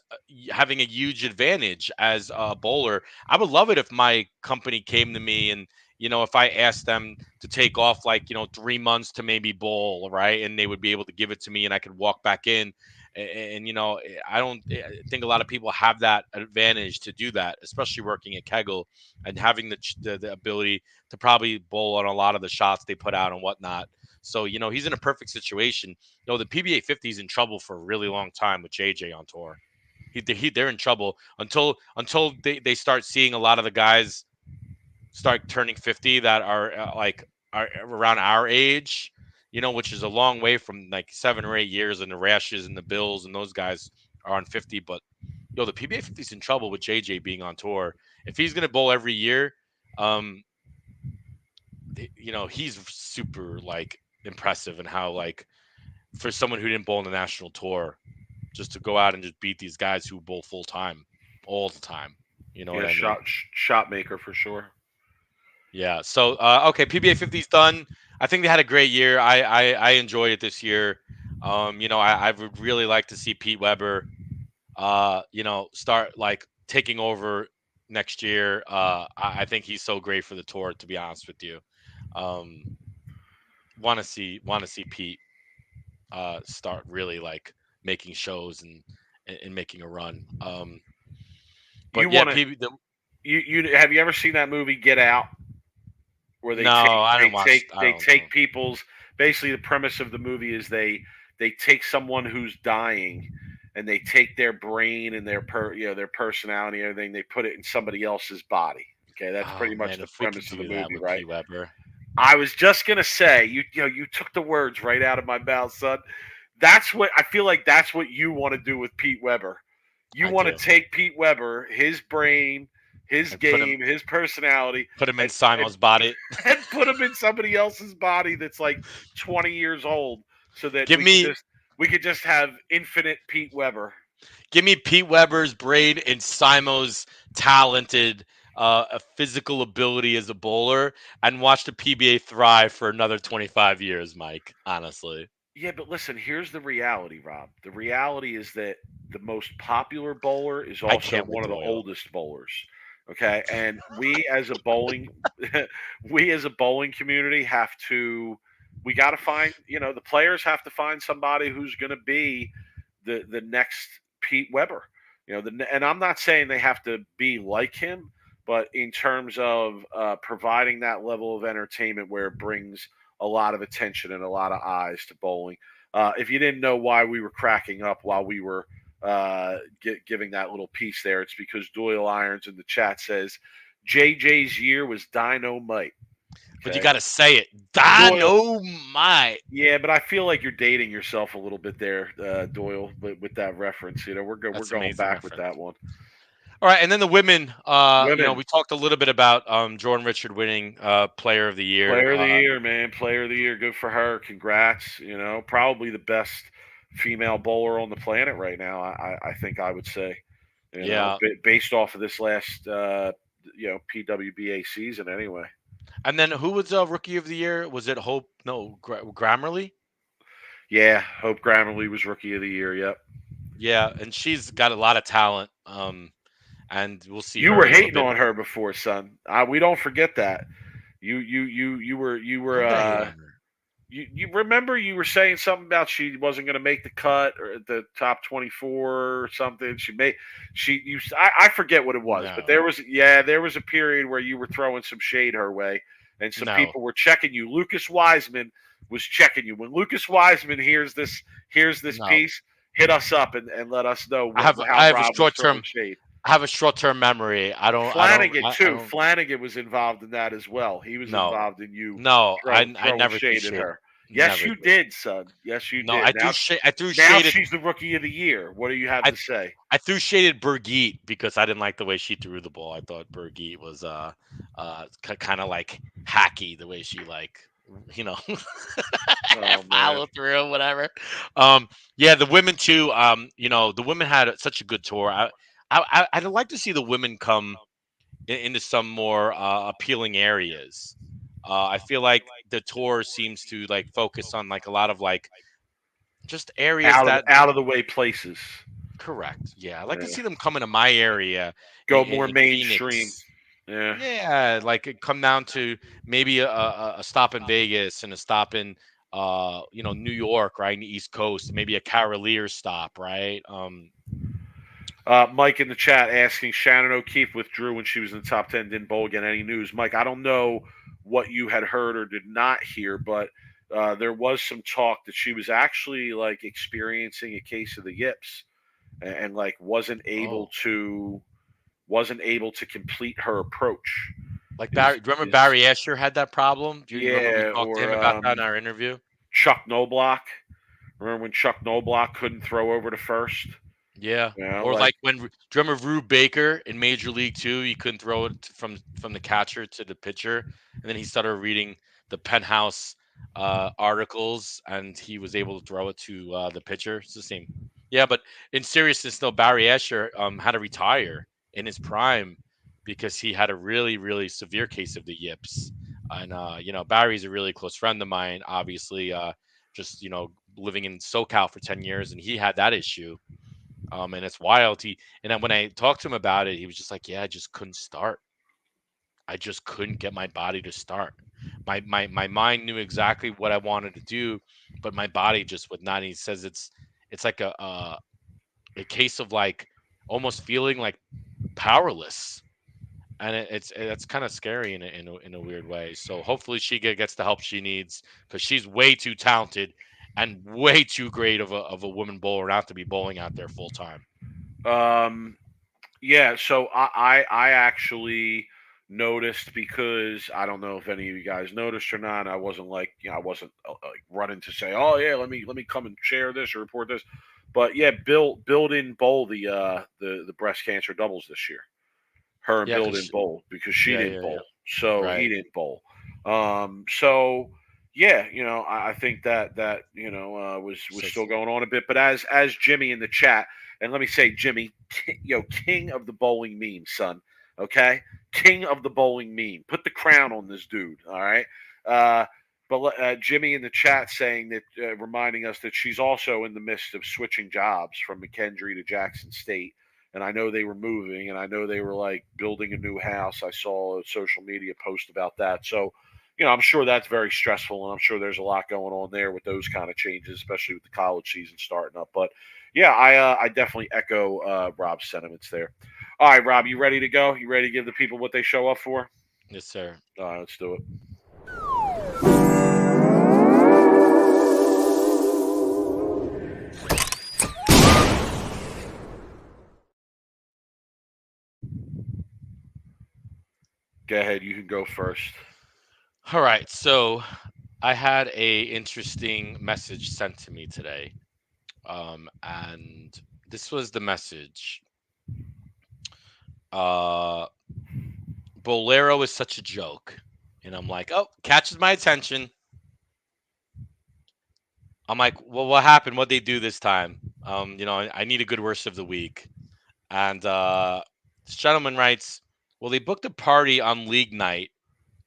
D: having a huge advantage as a bowler. I would love it if my company came to me and if I asked them to take off like 3 months to maybe bowl, right, and they would be able to give it to me and I could walk back in and I don't think a lot of people have that advantage to do that, especially working at Kegel and having the ability to probably bowl on a lot of the shots they put out and whatnot. So, he's in a perfect situation. The PBA 50 is in trouble for a really long time with JJ on tour. They're in trouble until they start seeing a lot of the guys start turning 50 that are are around our age, which is a long way from like 7 or 8 years, and the Rashes and the Bills and those guys are on 50. But the PBA 50 is in trouble with JJ being on tour. If he's gonna bowl every year, um, he's super like impressive and how like for someone who didn't bowl on the national tour, just to go out and just beat these guys who bowl full time all the time. You know what
C: Yeah,
D: I mean?
C: shot maker for sure.
D: Yeah. So okay, PBA 50's done. I think they had a great year. I enjoyed it this year. I would really like to see Pete Weber start like taking over next year. I think he's so great for the tour, to be honest with you. Um, want to see Pete start really like making shows and making a run.
C: You
D: But yeah,
C: want to you have you ever seen that movie Get Out, where
D: no, I don't watch. I
C: they
D: don't know.
C: take people's, basically the premise of the movie is they take someone who's dying and they take their brain and their personality and everything, they put it in somebody else's body. Okay, that's
D: Oh
C: pretty much
D: man,
C: the
D: if we could
C: premise of the
D: do that
C: movie,
D: with
C: right?
D: Pete Weber,
C: I was just gonna say, you took the words right out of my mouth, son. That's what I feel like. That's what you want to do with Pete Weber. You
D: I
C: want to
D: do,
C: take Pete Weber, his brain, his
D: and put him
C: game, his personality,
D: put him in
C: and and,
D: Simo's body.
C: and put him in somebody else's body that's like 20 years old, so that
D: give me
C: we could just have infinite Pete Weber.
D: give me Pete Weber's brain and Simo's talented physical ability as a bowler, and watch the PBA thrive for another 25 years, Mike. Honestly,
C: Yeah, but listen, here's the reality, Rob. The reality is that the most popular bowler is
D: I
C: also
D: can't with
C: one of the
D: Doyle.
C: oldest bowlers. Okay, and we as a bowling, we as a bowling community have to, we got to find, the players have to find somebody who's going to be the next Pete Weber. And I'm not saying they have to be like him, but in terms of providing that level of entertainment where it brings a lot of attention and a lot of eyes to bowling. If you didn't know why we were cracking up while we were giving that little piece there, it's because Doyle Irons in the chat says JJ's year was dynamite.
D: But you
C: Okay,
D: got to say it,
C: Doyle.
D: dynamite.
C: Yeah, but I feel like you're dating yourself a little bit there, Doyle, with that reference. We're
D: That's
C: going
D: amazing
C: back with
D: reference.
C: that one.
D: All right, and then the women.
C: Women,
D: We talked a little bit about Jordan Richard winning Player of the Year.
C: player of the year, man, player of the year. Good for her. Congrats. Probably the best female bowler on the planet right now. I think I would say.
D: Yeah,
C: Based off of this last PWBA season anyway.
D: and then who was Rookie of the Year? Was it Hope? No, Grammarly.
C: Yeah, Hope Grammarly was Rookie of the Year. Yep.
D: Yeah, and she's got a lot of talent. And we'll see
C: You
D: her
C: were
D: a little
C: hating
D: bit.
C: on her before, son. We don't forget that. You were
D: When did I hate on her?
C: you remember you were saying something about she wasn't going to make the cut or the top 24 or something. I forget what it was, but
D: No,
C: there was a period where you were throwing some shade her way, and some
D: no.
C: people were checking you. Lucas Wiseman was checking you. When Lucas Wiseman hears this
D: No,
C: piece, hit us up and let us know
D: I
C: how
D: have a
C: Rob was
D: short
C: throwing
D: term
C: shade.
D: I have a short term memory.
C: Flanagan
D: I
C: too.
D: don't.
C: Flanagan was involved in that as well. He was
D: No,
C: involved in you
D: no. I
C: throwing
D: never threw
C: shade at
D: shade.
C: her. Yes,
D: Never
C: you
D: did.
C: did, son. Yes, you
D: No,
C: did.
D: I threw
C: Now
D: shade at
C: she's the rookie of the year. What do you have
D: I
C: to say?
D: I threw shade at Bergeet because I didn't like the way she threw the ball. I thought Bergeet was kind of like hacky the way she like you know
C: Oh man.
D: follow through whatever. Yeah, the women too. The women had such a good tour. I'd like to see the women come into some more appealing areas. I feel like the tour seems to like focus on like a lot of like just areas that
C: Out of the way places.
D: correct. Yeah, I'd like to
C: Yeah.
D: see them come into my area
C: Go more
D: in
C: mainstream.
D: Phoenix.
C: Yeah.
D: Yeah, like it come down to maybe a stop in Vegas and a stop in New York, right, in the East Coast, maybe a Cavaliers stop, right?
C: Mike in the chat asking Shannon O'Keefe withdrew when she was in the top 10, didn't bowl again. Any news? Mike, I don't know what you had heard or did not hear, but there was some talk that she was actually like experiencing a case of the yips and like
D: Oh,
C: wasn't able to complete her approach.
D: like
C: Is
D: Barry. Do you remember
C: is
D: Barry Escher had that problem? Do you remember we
C: Yeah,
D: talked to
C: or
D: him about that in our interview?
C: Chuck Noblock. Remember when Chuck Noblock couldn't throw over to first?
D: Yeah.
C: You know,
D: Or
C: like
D: like when do you remember Rube Baker in Major League Two? He couldn't throw it from the catcher to the pitcher, and then he started reading the Penthouse articles, and he was able to throw it to the pitcher. It's the same. Yeah, but in seriousness, though, Barry Escher had to retire in his prime because he had a really really severe case of the yips, and Barry's a really close friend of mine. Obviously, just living in SoCal for 10 years, and he had that issue and it's wild. And then when I talked to him about it, he was just like, "Yeah, I just couldn't start. I just couldn't get my body to start. My mind knew exactly what I wanted to do, but my body just would not." And he says it's like a case of like almost feeling like powerless, and it's kind of scary in a weird way. So hopefully she gets the help she needs because she's way too talented and way too great of a woman bowler not to be bowling out there full time.
C: um yeah, so I actually noticed because I don't know if any of you guys noticed or not. I wasn't like I wasn't like running to say, oh yeah, let me come and share this or report this, but yeah, Bill didn't bowl the breast cancer doubles this year. Her and
D: Yeah,
C: Bill
D: because
C: didn't bowl because she
D: yeah,
C: didn't
D: yeah, yeah.
C: bowl, so
D: Right.
C: he didn't bowl. So yeah, I think that was
D: So
C: still going on a bit. But as Jimmy in the chat, and let me say, Jimmy, king of the bowling meme, son. Okay, king of the bowling meme. Put the crown on this dude. All right. Uh, but Jimmy in the chat saying that, reminding us that she's also in the midst of switching jobs from McKendree to Jackson State, and I know they were moving, and I know they were like building a new house. I saw a social media post about that. So, I'm sure that's very stressful, and I'm sure there's a lot going on there with those kind of changes, especially with the college season starting up. But yeah, I definitely echo Rob's sentiments there. All right, Rob, you ready to go? You ready to give the people what they show up for?
D: yes, sir.
C: All right, let's do it. Go ahead. You can go first.
D: All right. So I had a interesting message sent to me today, and this was the message. Uh, Bolero is such a joke, and I'm like, oh, catches my attention. I'm like, well, what happened? What they do this time? I need a good worst of the week. And this gentleman writes, well, they booked a party on league night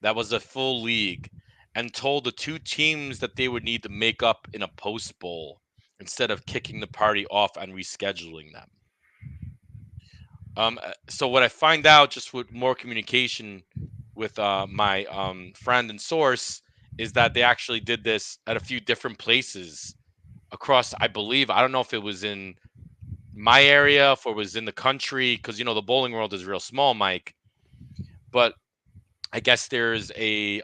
D: that was a full league, and told the two teams that they would need to make up in a post bowl instead of kicking the party off and rescheduling them. So what I find out just with more communication with my friend and source is that they actually did this at a few different places across, I believe, I don't know if it was in my area, if it was in the country, because the bowling world is real small, Mike. But I guess there's a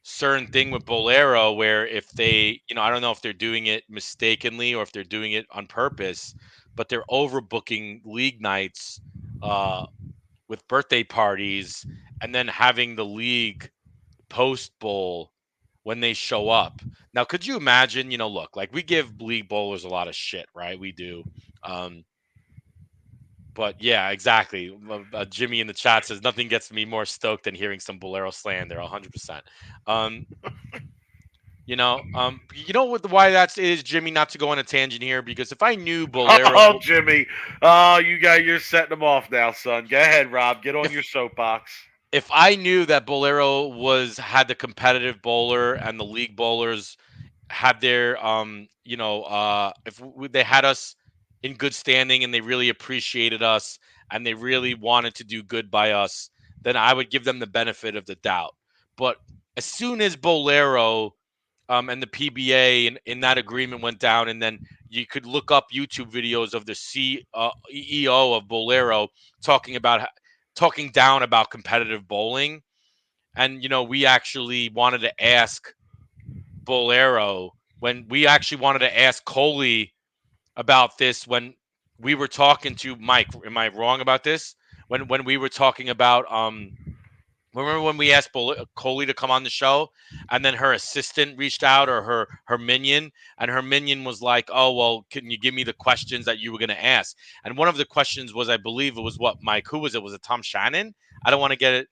D: certain thing with Bolero where if they, I don't know if they're doing it mistakenly or if they're doing it on purpose, but they're overbooking league nights with birthday parties and then having the league post bowl when they show up. Now, could you imagine, look, like we give league bowlers a lot of shit, right? We do. Um, but yeah, exactly. Jimmy in the chat says nothing gets me more stoked than hearing some Bolero slander. 100%. Um, why that is, Jimmy, not to go on a tangent here, because if I knew Bolero,
C: Oh, Jimmy. Oh, you're setting them off now, son. Go ahead, Rob. Get on
D: if
C: your soapbox.
D: if I knew that Bolero had the competitive bowler and the league bowlers had their if they had us in good standing and they really appreciated us and they really wanted to do good by us, then I would give them the benefit of the doubt. But as soon as Bolero and the PBA in that agreement went down, and then you could look up YouTube videos of the CEO of Bolero talking down about competitive bowling, and we actually wanted to ask Bolero when we actually wanted to ask Coley about this when we were talking to Mike. Am I wrong about this? When we were talking about remember when we asked Coley to come on the show, and then her assistant reached out, or her minion, and her minion was like, "Oh well, can you give me the questions that you were going to ask?" And one of the questions was, I believe it was what, Mike? Who was it? Was it Tom Shannon? I don't want to get it.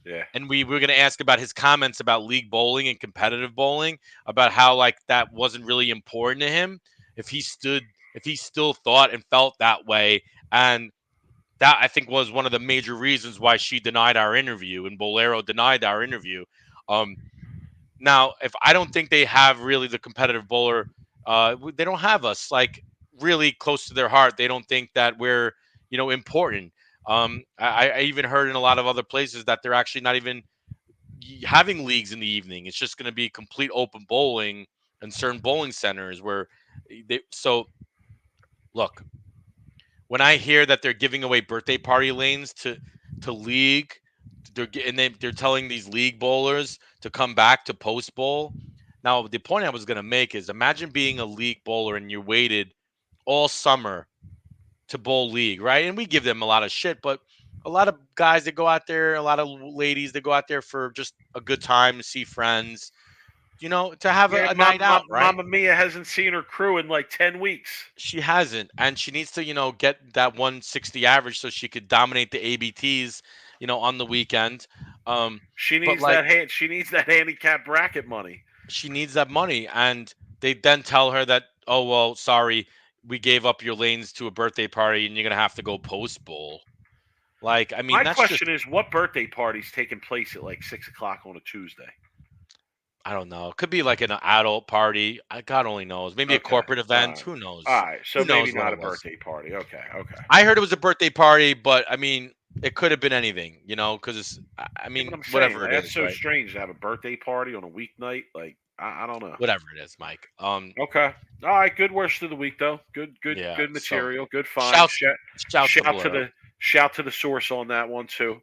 C: Yeah.
D: And we were going to ask about his comments about league bowling and competitive bowling, about how like that wasn't really important to him, if he still thought and felt that way. And that, I think, was one of the major reasons why she denied our interview and Bolero denied our interview. Um, Now, if I don't think they have really the competitive bowler, they don't have us like really close to their heart. They don't think that we're important. I even heard in a lot of other places that they're actually not even having leagues in the evening. It's just going to be complete open bowling and certain bowling centers where they. So look, when I hear that they're giving away birthday party lanes to league, they're telling these league bowlers to come back to post bowl. Now, the point I was going to make is, imagine being a league bowler and you waited all summer to bowl league, right? And we give them a lot of shit, but a lot of guys that go out there, a lot of ladies that go out there for just a good time to see friends, to have
C: Yeah,
D: a night out, right?
C: Mama Mia hasn't seen her crew in like 10 weeks.
D: She hasn't, and she needs to, get that 160 average so she could dominate the ABTs, on the weekend. But like,
C: She needs that handicap bracket money.
D: she needs that money, and they then tell her that, oh well, sorry, we gave up your lanes to a birthday party, and you're gonna have to go post bowl. Like, I mean,
C: My
D: that's just,
C: question is, what birthday party's taking place at like 6 o'clock on a Tuesday?
D: I don't know. It could be like an adult party. God only knows. Maybe a
C: Okay.
D: corporate
C: All
D: event.
C: right.
D: Who knows?
C: All right. So
D: Who
C: maybe
D: knows what
C: not
D: it
C: a
D: was?
C: birthday party. Okay. Okay.
D: I heard it was a birthday party, but I mean, it could have been anything, because I
C: Yeah, but
D: mean,
C: I'm saying,
D: whatever
C: like,
D: it
C: that's
D: is,
C: so
D: right?
C: strange to have a birthday party on a weeknight. Like, I don't know.
D: Whatever it is, Mike.
C: Okay. All right. Good worst of the week, though.
D: Yeah.
C: Good
D: So
C: material. Good find.
D: shouts, shouts to
C: Shout to
D: Bolero.
C: the shout to the source on that one too.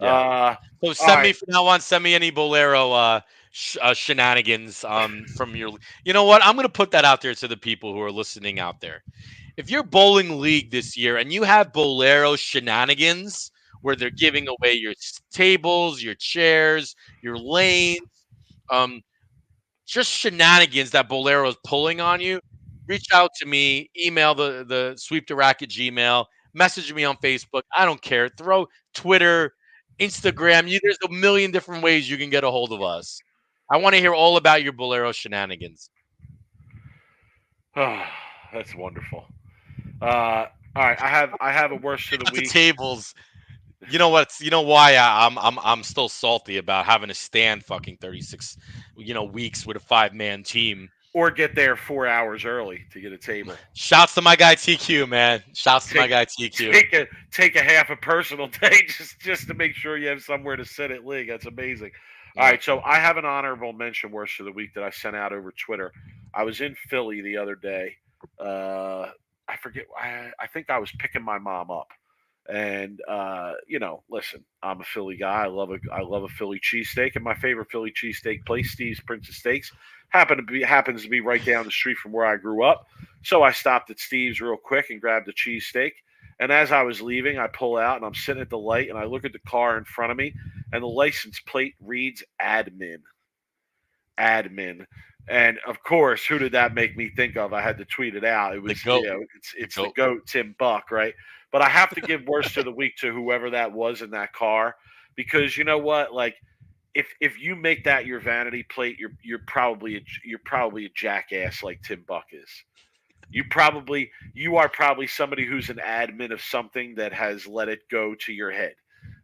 D: Yeah.
C: All
D: So send me
C: right.
D: from now on. Send me any Bolero shenanigans from your. You know what? I'm gonna put that out there to the people who are listening out there. If you're bowling league this year and you have Bolero shenanigans where they're giving away your tables, your chairs, your lanes, um, just shenanigans that Bolero is pulling on you, reach out to me, email the sweep the rack at Gmail, message me on Facebook. I don't care. Throw Twitter, Instagram. There's a million different ways you can get a hold of us. I want to hear all about your Bolero shenanigans.
C: That's wonderful. All right. I have a worst of the
D: About the
C: week.
D: tables. You know what? You know why I'm still salty about having to stand fucking 36, weeks with a 5-man team.
C: Or get there 4 hours early to get a table.
D: Shouts to my guy TQ, man. Shouts to my
C: Take
D: guy TQ.
C: take a half a personal day just to make sure you have somewhere to sit at league. That's amazing. All
D: Yeah.
C: right, so I have an honorable mention worst of the week that I sent out over Twitter. I was in Philly the other day. I forget. I think I was picking my mom up, and listen, I'm a Philly guy. I love a Philly cheesesteak, and my favorite Philly cheesesteak place, Steve's Princess Steaks, happens to be right down the street from where I grew up. So I stopped at Steve's real quick and grabbed a cheesesteak. And as I was leaving, I pull out and I'm sitting at the light and I look at the car in front of me, and the license plate reads admin. Admin. And of course, who did that make me think of? I had to tweet it out. It
D: The
C: was,
D: goat.
C: it's
D: The
C: the
D: goat.
C: goat, Tim Buck, right? But I have to give worst of the week to whoever that was in that car, because you know what? Like, if you make that your vanity plate, you're probably a jackass like Tim Buck is. You are probably somebody who's an admin of something that has let it go to your head.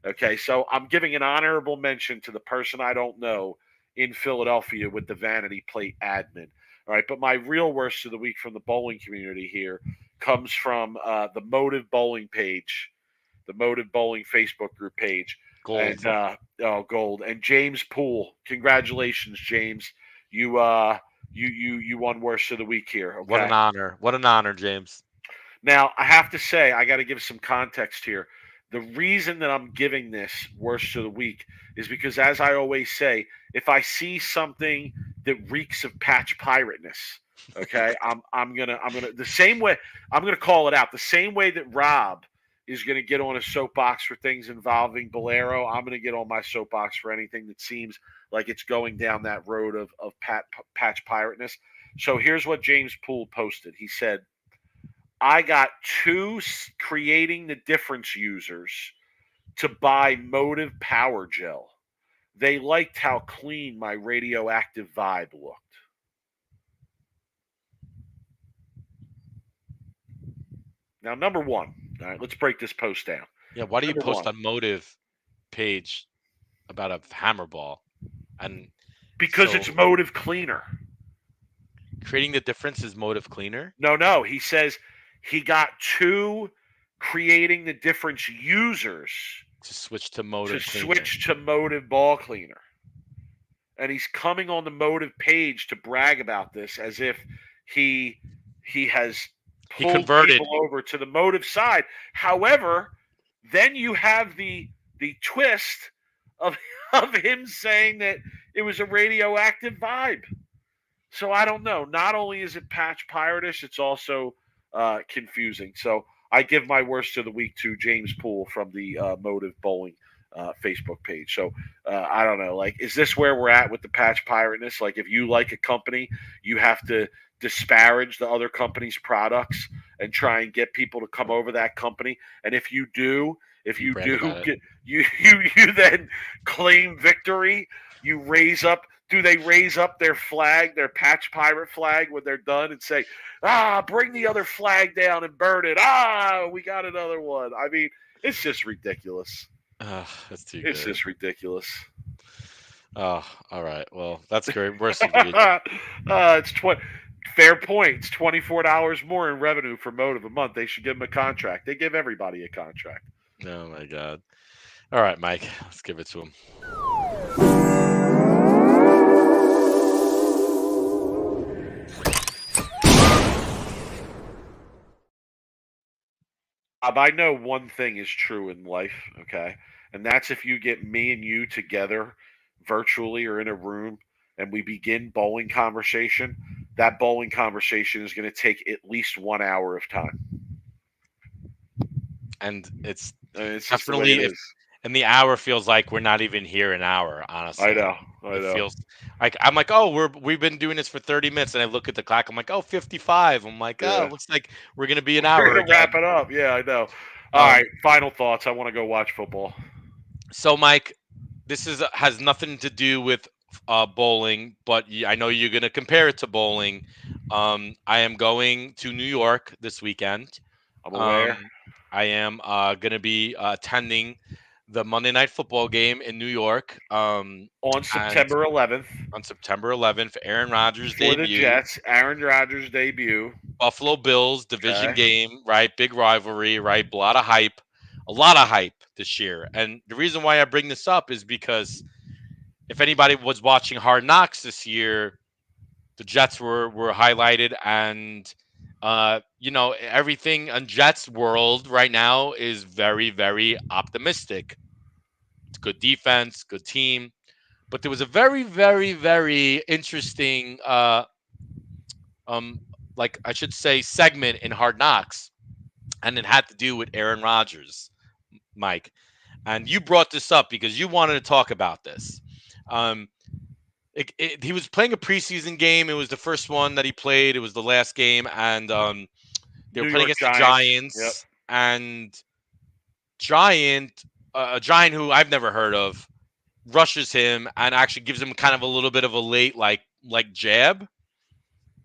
C: Okay, so I'm giving an honorable mention to the person I don't know in Philadelphia with the vanity plate admin. All right, but my real worst of the week from the bowling community here comes from the Motive Bowling page, the Motive Bowling Facebook group page.
D: Gold.
C: And gold. And James Poole, congratulations, James. You you won worst of the week here. Okay.
D: What an honor. What an honor, James.
C: Now, I have to say, I got to give some context here. The reason that I'm giving this worst of the week is because, as I always say, if I see something that reeks of patch pirateness, okay, I'm gonna the same way I'm gonna call it out. The same way that Rob is gonna get on a soapbox for things involving Bolero, I'm gonna get on my soapbox for anything that seems like it's going down that road of patch pirateness. So here's what James Poole posted. He said, I got two creating the difference users to buy Motive Power Gel. They liked how clean my radioactive vibe looked. Now, number one, all right, let's break this post down.
D: Yeah, why do you
C: Number
D: post
C: one,
D: on Motive page about a hammer ball? And
C: because
D: so
C: it's Motive cleaner.
D: creating the difference is Motive cleaner?
C: No. He says he got two creating the difference users
D: To switch to
C: to
D: Motive cleaner.
C: switch to Motive ball cleaner. And he's coming on the Motive page to brag about this as if he has
D: He
C: pulled
D: converted.
C: people over to the Motive side. However, then you have the twist of of him saying that it was a radioactive vibe. So I don't know. Not only is it patch piratish, it's also confusing. So I give my worst of the week to James Poole from the Motive Bowling Facebook page. So I don't know. Like, is this where we're at with the patch pirateness? Like, if you like a company, you have to disparage the other company's products and try and get people to come over that company. And if you do,
D: You brag about it.
C: you then claim victory. You raise up. Do they raise up their flag, their patch pirate flag, when they're done and say, bring the other flag down and burn it. We got another one. I mean, it's just ridiculous.
D: That's too
C: It's
D: good.
C: just ridiculous.
D: Oh, all right. Well, that's great. Worst of the week.
C: It's fair point. It's $24 more in revenue for Motive a month. They should give them a contract. They give everybody a contract.
D: Oh my God. All right, Mike. Let's give it to him.
C: I know one thing is true in life, okay? And that's if you get me and you together virtually or in a room and we begin bowling conversation, that bowling conversation is going to take at least 1 hour of time.
D: And it's
C: It's just the way it
D: definitely,
C: is.
D: and the hour feels like we're not even here an hour, honestly.
C: I know.
D: It feels like I'm like, oh, we've been doing this for 30 minutes, and I look at the clock. I'm like, oh, 55. I'm like,
C: Yeah.
D: oh, looks like we're gonna be an
C: We're
D: hour
C: going to
D: again.
C: wrap it up. Yeah, I know. All right, final thoughts. I want to go watch football.
D: So, Mike, this has nothing to do with bowling, but I know you're gonna compare it to bowling. I am going to New York this weekend.
C: I'm aware.
D: I am gonna be attending the Monday Night Football game in New York.
C: On
D: And
C: September 11th
D: on September 11th, Aaron Rodgers'
C: for the
D: debut.
C: Jets, Aaron Rodgers' debut.
D: Buffalo Bills division
C: Okay.
D: game, right? Big rivalry, right? A lot of hype this year. And the reason why I bring this up is because if anybody was watching Hard Knocks this year, the Jets were highlighted, and everything on Jets world right now is very, very optimistic. It's good defense, good team. But there was a very, very, very interesting like I should say segment in Hard Knocks, and it had to do with Aaron Rodgers, Mike. And you brought this up because you wanted to talk about this. Um, he was playing a preseason game. It was the first one that he played. It was the last game, and they were
C: New
D: playing
C: York
D: against the
C: Giants. Yep.
D: Giants. And a giant who I've never heard of, rushes him and actually gives him kind of a little bit of a late like jab.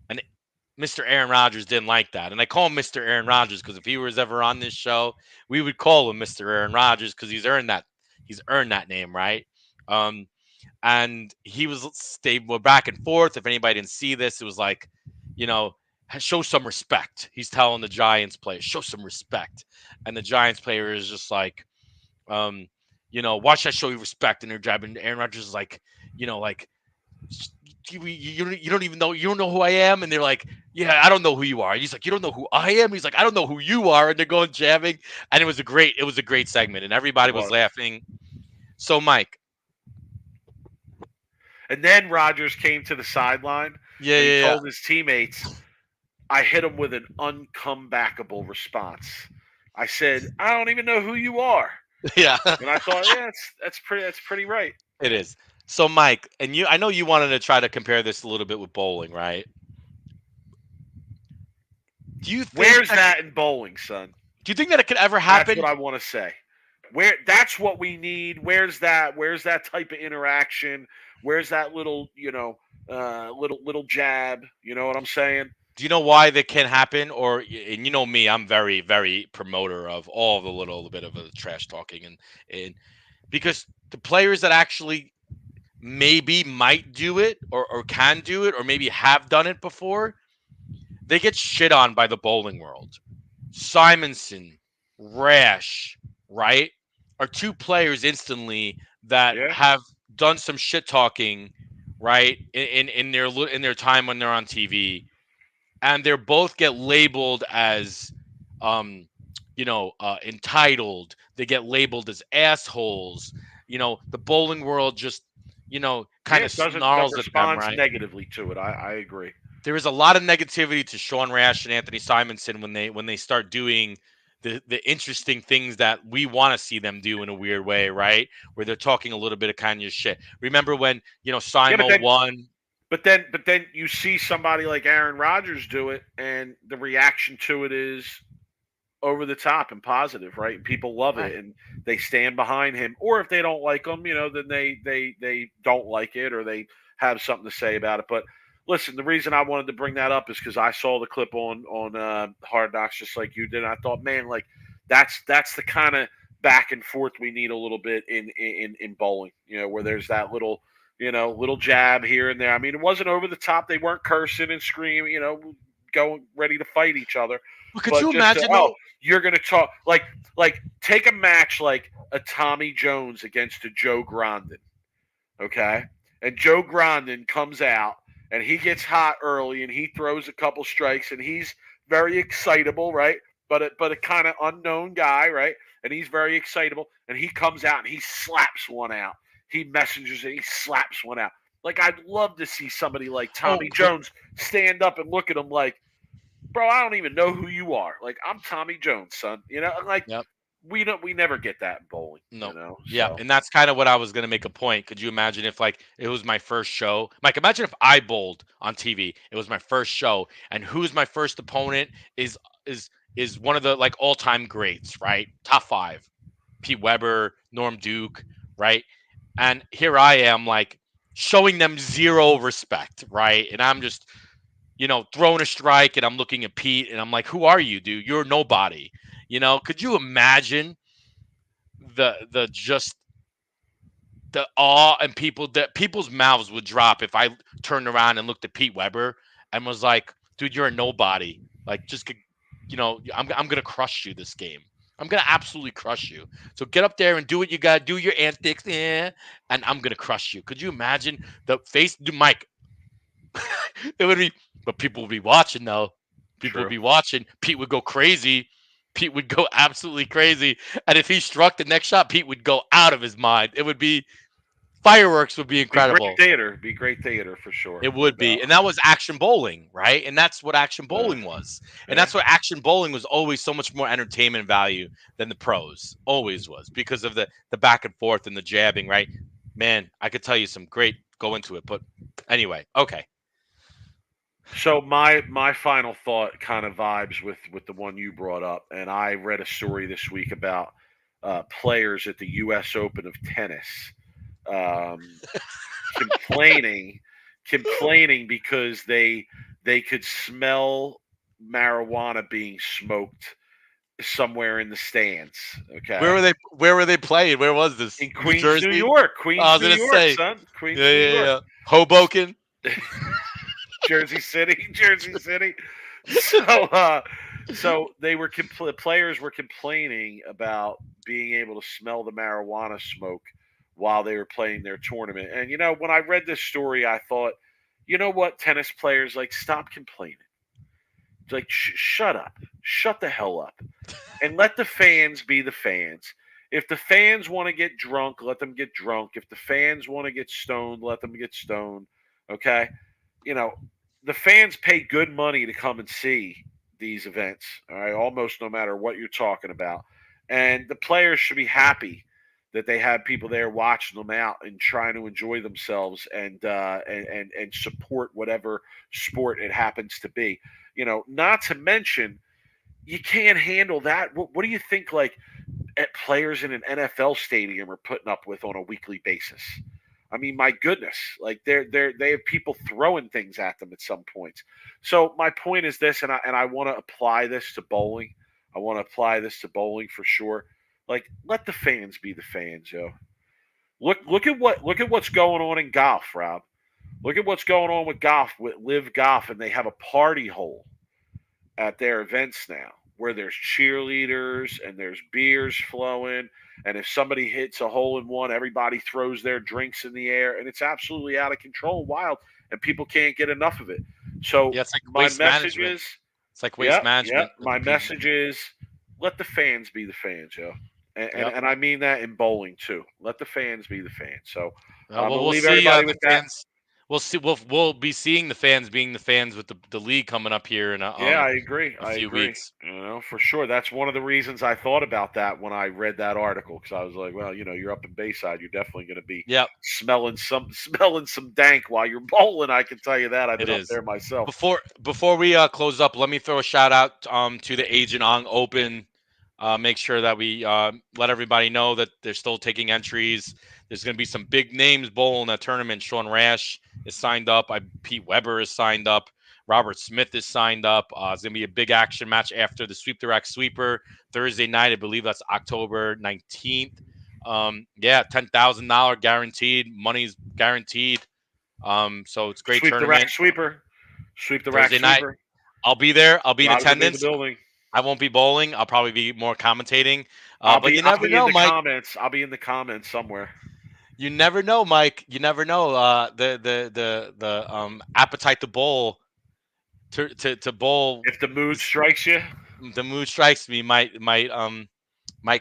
D: And Mr. Aaron Rodgers didn't like that. And I call him Mr. Aaron Rodgers because if he was ever on this show, we would call him Mr. Aaron Rodgers because he's earned that name, right? And they were back and forth. If anybody didn't see this, it was like, show some respect. He's telling the Giants player, show some respect. And the Giants player is just like, why should I show you respect? And they're jabbing. Aaron Rodgers is like, you don't even know, you don't know who I am. And they're like, yeah, I don't know who you are. And he's like, you don't know who I am. He's like, I don't know who you are. And they're going jabbing. And it was a great segment. And everybody was laughing. So Mike.
C: And then Rodgers came to the sideline. He told his teammates, I hit him with an uncomebackable response. I said, I don't even know who you are.
D: Yeah.
C: And I thought, yeah, that's pretty right.
D: It is. So Mike, and I know you wanted to try to compare this a little bit with bowling, right? Do you think
C: Where's that in bowling, son?
D: Do you think that it could ever happen?
C: That's what I want to say. That's what we need. Where's that type of interaction? Where's that little, little jab? You know what I'm saying?
D: Do you know why that can happen? And you know me, I'm very, very promoter of all the little bit of a trash talking, and because the players that actually maybe might do it or can do it or maybe have done it before, they get shit on by the bowling world. Simonson, Rash, right, are two players instantly that have done some shit talking, right, in their time when they're on TV, and they're both get labeled as entitled. They get labeled as assholes. The bowling world just kind of snarls at them, right?
C: Negatively to it. I agree.
D: There is a lot of negativity to Sean Rash and Anthony Simonson when they start doing the interesting things that we want to see them do in a weird way, right? Where they're talking a little bit of kind of shit. Remember when Simon won?
C: But then you see somebody like Aaron Rodgers do it, and the reaction to it is over the top and positive, right? People love it, and they stand behind him. Or if they don't like him, then they don't like it, or they have something to say about it. But listen, the reason I wanted to bring that up is because I saw the clip on Hard Knocks just like you did. And I thought, man, like that's the kind of back and forth we need a little bit in bowling, where there's that little jab here and there. I mean, it wasn't over the top. They weren't cursing and screaming, going ready to fight each other.
D: Well, could you imagine?
C: You're going to talk like take a match like a Tommy Jones against a Joe Grondin, okay? And Joe Grondin comes out and he gets hot early and he throws a couple strikes and he's very excitable, right? But a kind of unknown guy, right? And he's very excitable and he comes out and he slaps one out. He messengers it. He slaps one out. Like, I'd love to see somebody like Tommy Jones stand up and look at him like, bro, I don't even know who you are. Like, I'm Tommy Jones, son. We never get that in bowling.
D: No. Yeah, and that's kind of what I was going to make a point. Could you imagine if, like, it was my first show? Mike, imagine if I bowled on TV. It was my first show, and who's my first opponent is one of the, like, all-time greats, right? Top 5. Pete Weber, Norm Duke, right? And here I am, like, showing them zero respect, right? And I'm just, throwing a strike, and I'm looking at Pete, and I'm like, who are you, dude? You're nobody. Could you imagine the just the awe and people's mouths would drop if I turned around and looked at Pete Weber and was like, "Dude, you're a nobody. Like, I'm gonna crush you this game. I'm gonna absolutely crush you. So get up there and do what you gotta do, your antics, and I'm gonna crush you." Could you imagine the face, dude, Mike? It would be, but people would be watching though. People would
C: True.
D: be watching. Pete would go crazy. Pete would go absolutely crazy. And if he struck the next shot, Pete would go out of his mind. It would be fireworks would be incredible.
C: Be great theater for sure.
D: It
C: No
D: would be.
C: doubt.
D: And that was action bowling, right? And that's what action bowling was. And
C: Yeah.
D: that's why action bowling was always so much more entertainment value than the pros. Always was because of the back and forth and the jabbing, right? Man, I could tell you some great go into it, but anyway, okay.
C: So my final thought kind of vibes with the one you brought up, and I read a story this week about players at the U.S. Open of tennis um, complaining because they could smell marijuana being smoked somewhere in the stands. Okay,
D: Where were they playing? Where was this?
C: in
D: New
C: Queens,
D: Jersey?
C: New York,
D: I
C: Queens,
D: was
C: New
D: gonna
C: York,
D: say.
C: son, Queens,
D: Yeah,
C: New
D: yeah,
C: York.
D: yeah. Hoboken.
C: Jersey City, Jersey City. So, so they were players were complaining about being able to smell the marijuana smoke while they were playing their tournament. And when I read this story, I thought, you know what, tennis players, like, stop complaining. Like, shut up, shut the hell up, and let the fans be the fans. If the fans want to get drunk, let them get drunk. If the fans want to get stoned, let them get stoned. Okay, you know, the fans pay good money to come and see these events. All right, almost no matter what you're talking about, and the players should be happy that they have people there watching them out and trying to enjoy themselves and support whatever sport it happens to be. Not to mention you can't handle that. What do you think? Like, players in an NFL stadium are putting up with on a weekly basis. I mean, my goodness, like they have people throwing things at them at some points. So my point is this, and I want to apply this to bowling. I want to apply this to bowling for sure. Like, let the fans be the fans, yo. Look at what's going on in golf, Rob. Look at what's going on with golf with Live Golf, and they have a party hole at their events now where there's cheerleaders and there's beers flowing. And if somebody hits a hole in one, everybody throws their drinks in the air, and it's absolutely out of control, wild, and people can't get enough of it. So
D: Yeah, it's like
C: my
D: waste
C: message
D: management.
C: is,
D: It's like waste
C: yeah,
D: management.
C: my message is, let the fans be the fans, yo.
D: Yep.
C: And I mean that in bowling too. Let the fans be the fans. So I'm
D: Well,
C: gonna
D: we'll
C: leave
D: see
C: everybody
D: the
C: with that.
D: fans. We'll see. We'll be seeing the fans being the fans with the league coming up here in
C: Yeah, I agree.
D: a
C: I
D: few
C: agree.
D: weeks.
C: For sure. That's one of the reasons I thought about that when I read that article, because I was like, well, you're up in Bayside, you're definitely going to be
D: Yep,
C: smelling some dank while you're bowling. I can tell you that. I've
D: it
C: been up
D: is.
C: there myself.
D: Before we close up, let me throw a shout out to the Agent Ong Open. Make sure that we let everybody know that they're still taking entries. There's going to be some big names bowling that tournament. Sean Rash is signed up. Pete Weber is signed up. Robert Smith is signed up. It's going to be a big action match after the Sweep the Rack Sweeper Thursday night. I believe that's October 19th. Yeah, $10,000 guaranteed. Money's guaranteed. So it's a great
C: Sweep the
D: tournament.
C: rack sweeper. Sweep the
D: Thursday
C: rack
D: night.
C: sweeper.
D: I'll be there. I'll be in
C: Rob's gonna be in the
D: attendance.
C: building.
D: I won't be bowling. I'll probably be more commentating.
C: I'll
D: But
C: be
D: you never know,
C: in the
D: Mike.
C: comments. I'll be in the comments somewhere.
D: You never know, Mike. You never know. The appetite to bowl to bowl.
C: If the mood strikes you.
D: The mood strikes me might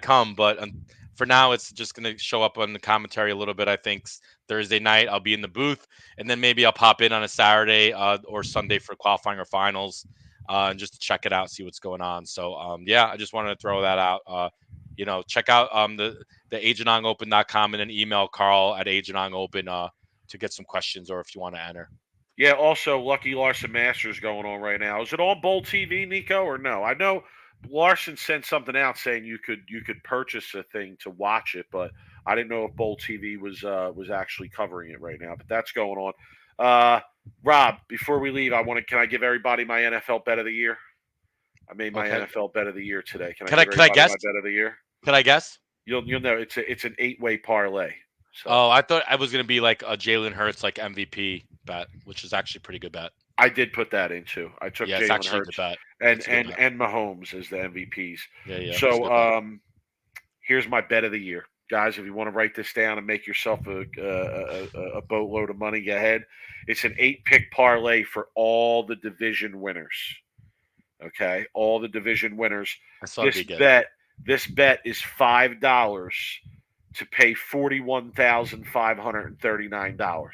D: come, but for now it's just gonna show up on the commentary a little bit. I think Thursday night I'll be in the booth, and then maybe I'll pop in on a Saturday or Sunday for qualifying or finals, and just to check it out, see what's going on. So yeah, I just wanted to throw that out. Check out the agentongopen.com and then email Carl at agentongopen to get some questions or if you want to enter.
C: Yeah, also Lucky Larson Masters going on right now. Is it on Bowl TV, Nico, or no? I know Larson sent something out saying you could purchase a thing to watch it, but I didn't know if Bowl TV was actually covering it right now. But that's going on. Rob, before we leave, can I give everybody my NFL bet of the year? I made my
D: Okay.
C: NFL bet of the year today. Can I
D: Can
C: give
D: I
C: everybody
D: guess?
C: my bet of the year?
D: Can I guess?
C: You'll know it's an 8-way parlay. So
D: Oh, I thought I was gonna be like a Jalen Hurts like MVP bet, which is actually a pretty good bet.
C: I did put that in too. I took
D: Yeah, it's
C: Jalen
D: actually a good
C: Hurts
D: bet.
C: and
D: It's a good
C: and
D: bet.
C: and Mahomes as the MVPs.
D: Yeah, it's a
C: So
D: good bet.
C: here's my bet of the year, guys. If you want to write this down and make yourself a boatload of money, go ahead. It's an 8-pick parlay for all the division winners. Okay, all the division winners.
D: I thought it'd be good.
C: This bet is $5 to pay $41,539.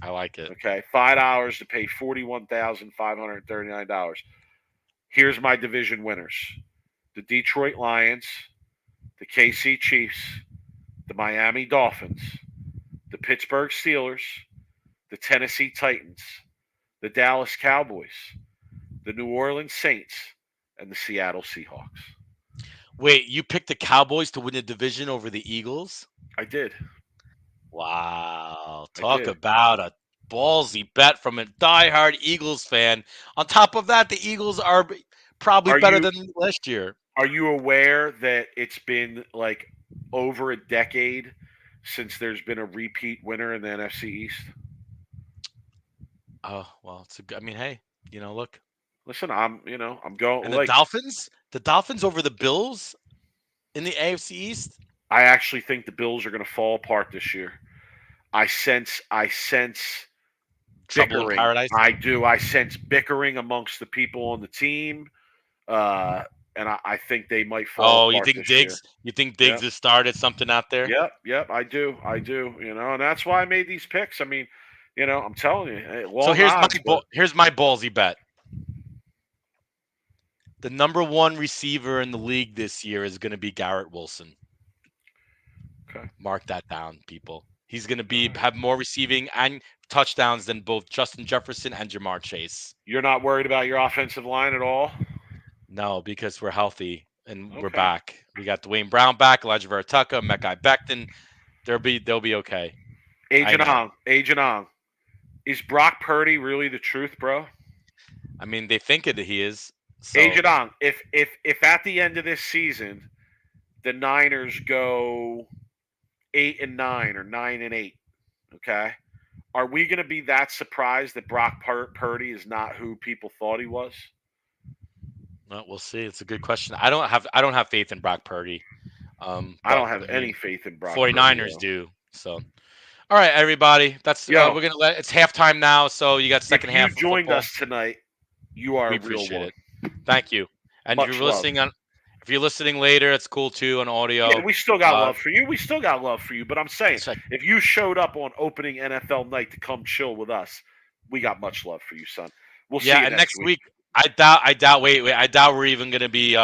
D: I like it.
C: Okay, $5 to pay $41,539. Here's my division winners: the Detroit Lions, the KC Chiefs, the Miami Dolphins, the Pittsburgh Steelers, the Tennessee Titans, the Dallas Cowboys, the New Orleans Saints, and the Seattle Seahawks.
D: Wait, you picked the Cowboys to win the division over the Eagles?
C: I did.
D: Wow.
C: I
D: Talk
C: did.
D: about a ballsy bet from a diehard Eagles fan. On top of that, the Eagles are probably better than last year.
C: Are you aware that it's been like over a decade since there's been a repeat winner in the NFC East?
D: Oh, well, I mean, hey, look.
C: Listen, I'm going.
D: And the Dolphins over the Bills in the AFC East?
C: I actually think the Bills are going to fall apart this year. I sense
D: Trouble in
C: bickering.
D: paradise?
C: I do. I sense bickering amongst the people on the team, and I think they might fall.
D: Oh, you think Diggs? You think Diggs has started something out there?
C: Yep. I do. And that's why I made these picks. I mean, I'm telling you.
D: So here's my ballsy bet. The number one receiver in the league this year is going to be Garrett Wilson.
C: Okay.
D: Mark that down, people. He's going to have more receiving and touchdowns than both Justin Jefferson and Jamar Chase.
C: You're not worried about your offensive line at all?
D: No, because we're healthy and we're back. We got Dwayne Brown back, Elijah Vera Tucker, Mekhi Becton. They'll be okay.
C: Agent Ong. Is Brock Purdy really the truth, bro?
D: I mean, they think that he is. So.
C: Agent Ong, if at the end of this season the Niners go 8-9 or 9-8, okay, are we going to be that surprised that Brock Purdy is not who people thought he was?
D: Well, we'll see. It's a good question. I don't have faith in Brock Purdy.
C: I don't have any faith in Brock.
D: 49ers
C: Purdy,
D: do. So, all right, everybody. That's we're gonna it's halftime now. So you got second half.
C: If you joined us tonight, you are
D: we
C: a real
D: appreciate
C: one.
D: it. Thank you. And if you're listening later, it's cool too on audio.
C: Yeah, we still got love for you. But I'm saying, if you showed up on opening NFL night to come chill with us, we got much love for you, son. We'll see you next week.
D: I doubt. Wait. I doubt we're even going to be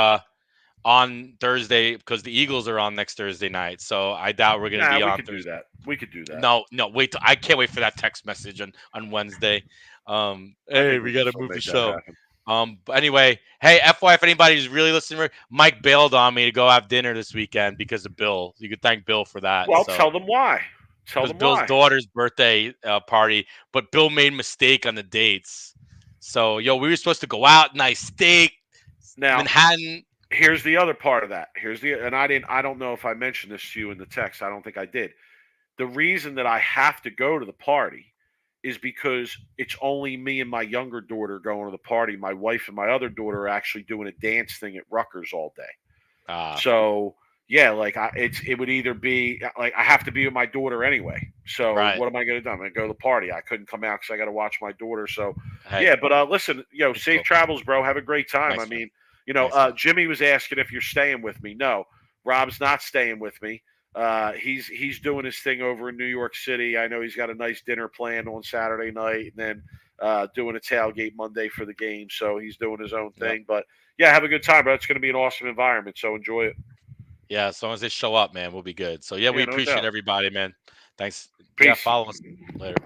D: on Thursday because the Eagles are on next Thursday night. So I doubt we're going to be on Thursday.
C: We could do that.
D: No. Wait. I can't wait for that text message on Wednesday. Hey, we got to move the show. But anyway, hey, FY, if anybody's really listening, Mike bailed on me to go have dinner this weekend because of Bill. You could thank Bill for that.
C: Well, tell them why. Tell them
D: Bill's
C: why.
D: daughter's birthday party, but Bill made a mistake on the dates. So, we were supposed to go out, nice steak, Manhattan.
C: Here's the other part of that. I don't know if I mentioned this to you in the text. I don't think I did. The reason that I have to go to the party is because it's only me and my younger daughter going to the party. My wife and my other daughter are actually doing a dance thing at Rutgers all day. So yeah, it would either be like I have to be with my daughter anyway. So what am I going to do? I'm going to go to the party. I couldn't come out because I got to watch my daughter. So but listen, safe travels, bro. Have a great time.
D: Nice,
C: Jimmy was asking if you're staying with me. No, Rob's not staying with me. He's doing his thing over in New York City. I know he's got a nice dinner planned on Saturday night, and then doing a tailgate Monday for the game. So he's doing his own thing. But yeah, have a good time, bro. It's going to be an awesome environment. So enjoy it.
D: Yeah, as long as they show up, man, we'll be good. So we appreciate everybody, man. Thanks.
C: Peace.
D: Yeah, follow us later.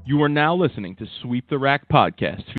B: You are now listening to Sweep the Rack Podcast.